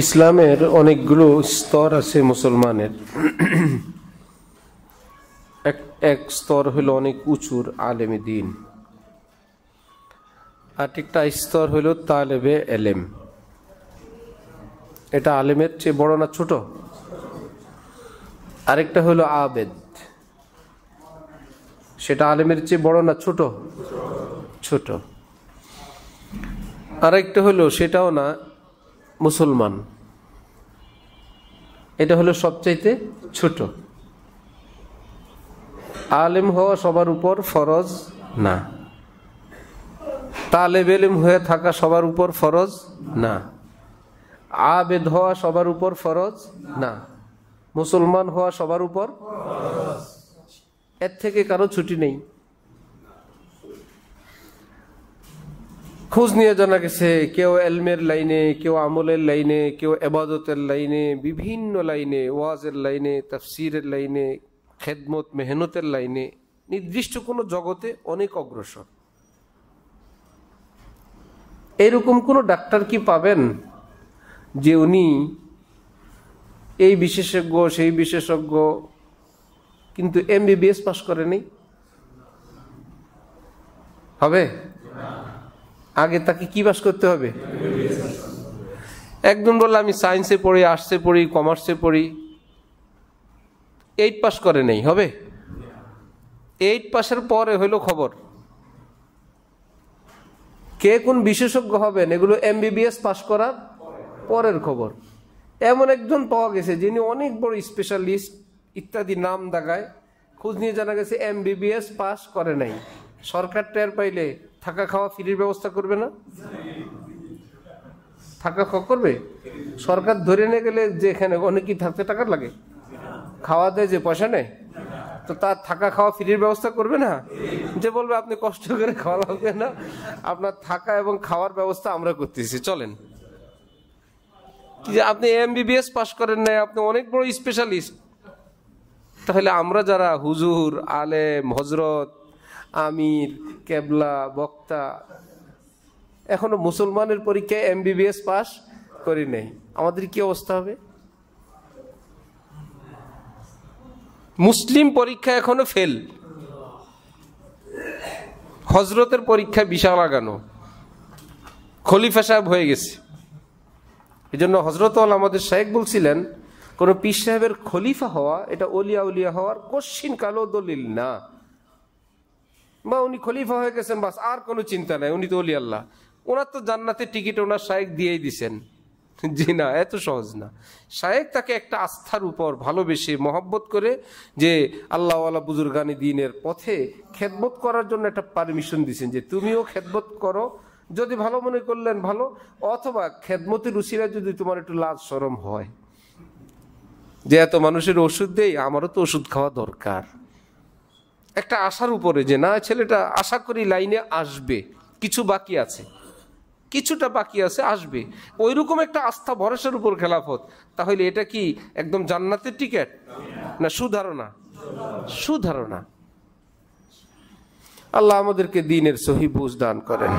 ইসলামের অনেকগুলো স্তর আছে মুসলমানের। এক স্তর হলো অনেক উঁচুর আলেমে দ্বীন, আর একটা স্তর হলো তালেবে এলেম। এটা আলেমের চেয়ে বড় না ছোট? আরেকটা হলো আবেদ, সেটা আলেমের চেয়ে বড় না ছোট? ছোট। আরেকটা হলো সেটাও না, মুসলমান, এটা হলো সবচাইতে ছোট। আলেম হওয়া সবার উপর ফরজ না, তালেব ইলম হয়ে থাকা সবার উপর ফরজ না, আবেদ হওয়া সবার উপর ফরজ না, মুসলমান হওয়া সবার উপর ফরজ। এর থেকে কারো ছুটি নেই। খোঁজ নিয়ে জানা গেছে কেউ এলমের লাইনে, কেউ আমলের লাইনে, কেউ ইবাদতের লাইনে, বিভিন্ন লাইনে, ওয়াজের লাইনে, তাফসিরের লাইনে, খেদমত মেহনতের লাইনে, নির্দিষ্ট কোনো জগতে অনেক অগ্রসর। এরকম কোনো ডাক্তার কি পাবেন যে উনি এই বিশেষজ্ঞ সেই বিশেষজ্ঞ কিন্তু MBBS পাস করেনি? হবে? আগে তাকে কি পাস করতে হবে? একজন বলল আমি সায়েন্সে পড়ি, আর্টসে পড়ি, কমার্সে পড়ি, 8 পাস করে নেই, হবে? 8 পাসের পরে হইলো খবর। কে কোন বিশেষজ্ঞ হবেন এগুলো MBBS পাস করার পরের খবর। এমন একজন পাওয়া গেছে যিনি অনেক বড় স্পেশালিস্ট ইত্যাদি নাম দাগায়, খোঁজ নিয়ে জানা গেছে MBBS পাস করে নাই। সরকার টের পাইলে থাকা খাওয়া ফ্রির ব্যবস্থা করবে না? থাকা খাওয়া করবে? সরকার ধরে নিয়ে গেলে যে এখানে অনেকেই থাকতে টাকা লাগে, খাওয়া দেয় যে পয়সা নেয়, তো তার থাকা খাওয়া ফ্রির ব্যবস্থা করবে না? যে বলবে আপনি কষ্ট করে খাওয়া লাগবে না, আপনার থাকা এবং খাওয়ার ব্যবস্থা আমরা করতেছি, চলেন। যে আপনি MBBS পাস করেন নাই, আপনি অনেক বড় স্পেশালিস্ট, তাহলে আমরা যারা হুজুর, আলেম, হজরত, আমির, কেবলা, বক্তা, এখনো মুসলমানের পরীক্ষায় MBBS পাস করি নাই, আমাদের কি অবস্থা হবে? মুসলিম পরীক্ষা এখনো ফেল, হজরতের পরীক্ষা বিশাল আগানো, খলিফা সাহেব হয়ে গেছে। এই জন্য হজরত আমাদের শায়েখ বলছিলেন, কোন পীর সাহেবের খলিফা হওয়া এটা ওলিয়া উলিয়া হওয়ার কশিন কালো দলিল না। বা উনি খলিফা হয়ে গেছেন বাস, আর কোনো চিন্তা নাই, উনি তো ওলি আল্লাহ, ওনার তো জান্নাতের টিকিট ওনার শায়েখ দিয়েই দিছেন। জি না, এত সহজ না। শায়েখ তাকে একটা আস্থার উপর ভালোবেসে মহব্বত করে যে আল্লাহওয়ালা বুজুর্গানি দ্বীনের পথে খেদমত করার জন্য একটা পারমিশন দিয়েছেন যে তুমিও খেদমত করো, যদি ভালো মনে করলেন ভালো, অথবা খেদমতের উসিলায় যদি তোমার একটু লাজ শরম হয় যে এত মানুষের ওষুধ দেই, আমারও তো ওষুধ খাওয়া দরকার, একটা আশার উপরে যে না ছেলেটা আশা করি লাইনে আসবে, কিছু বাকি আছে, কিছুটা বাকি আছে, আসবে, ওইরকম একটা আস্থা ভরসার উপর খেলাফত, তাহলে এটা কি একদম জান্নাতের টিকিট না সুধারণা? সুধারণা। আল্লাহ আমাদেরকে দ্বীনের সহি বুঝ দান করেন।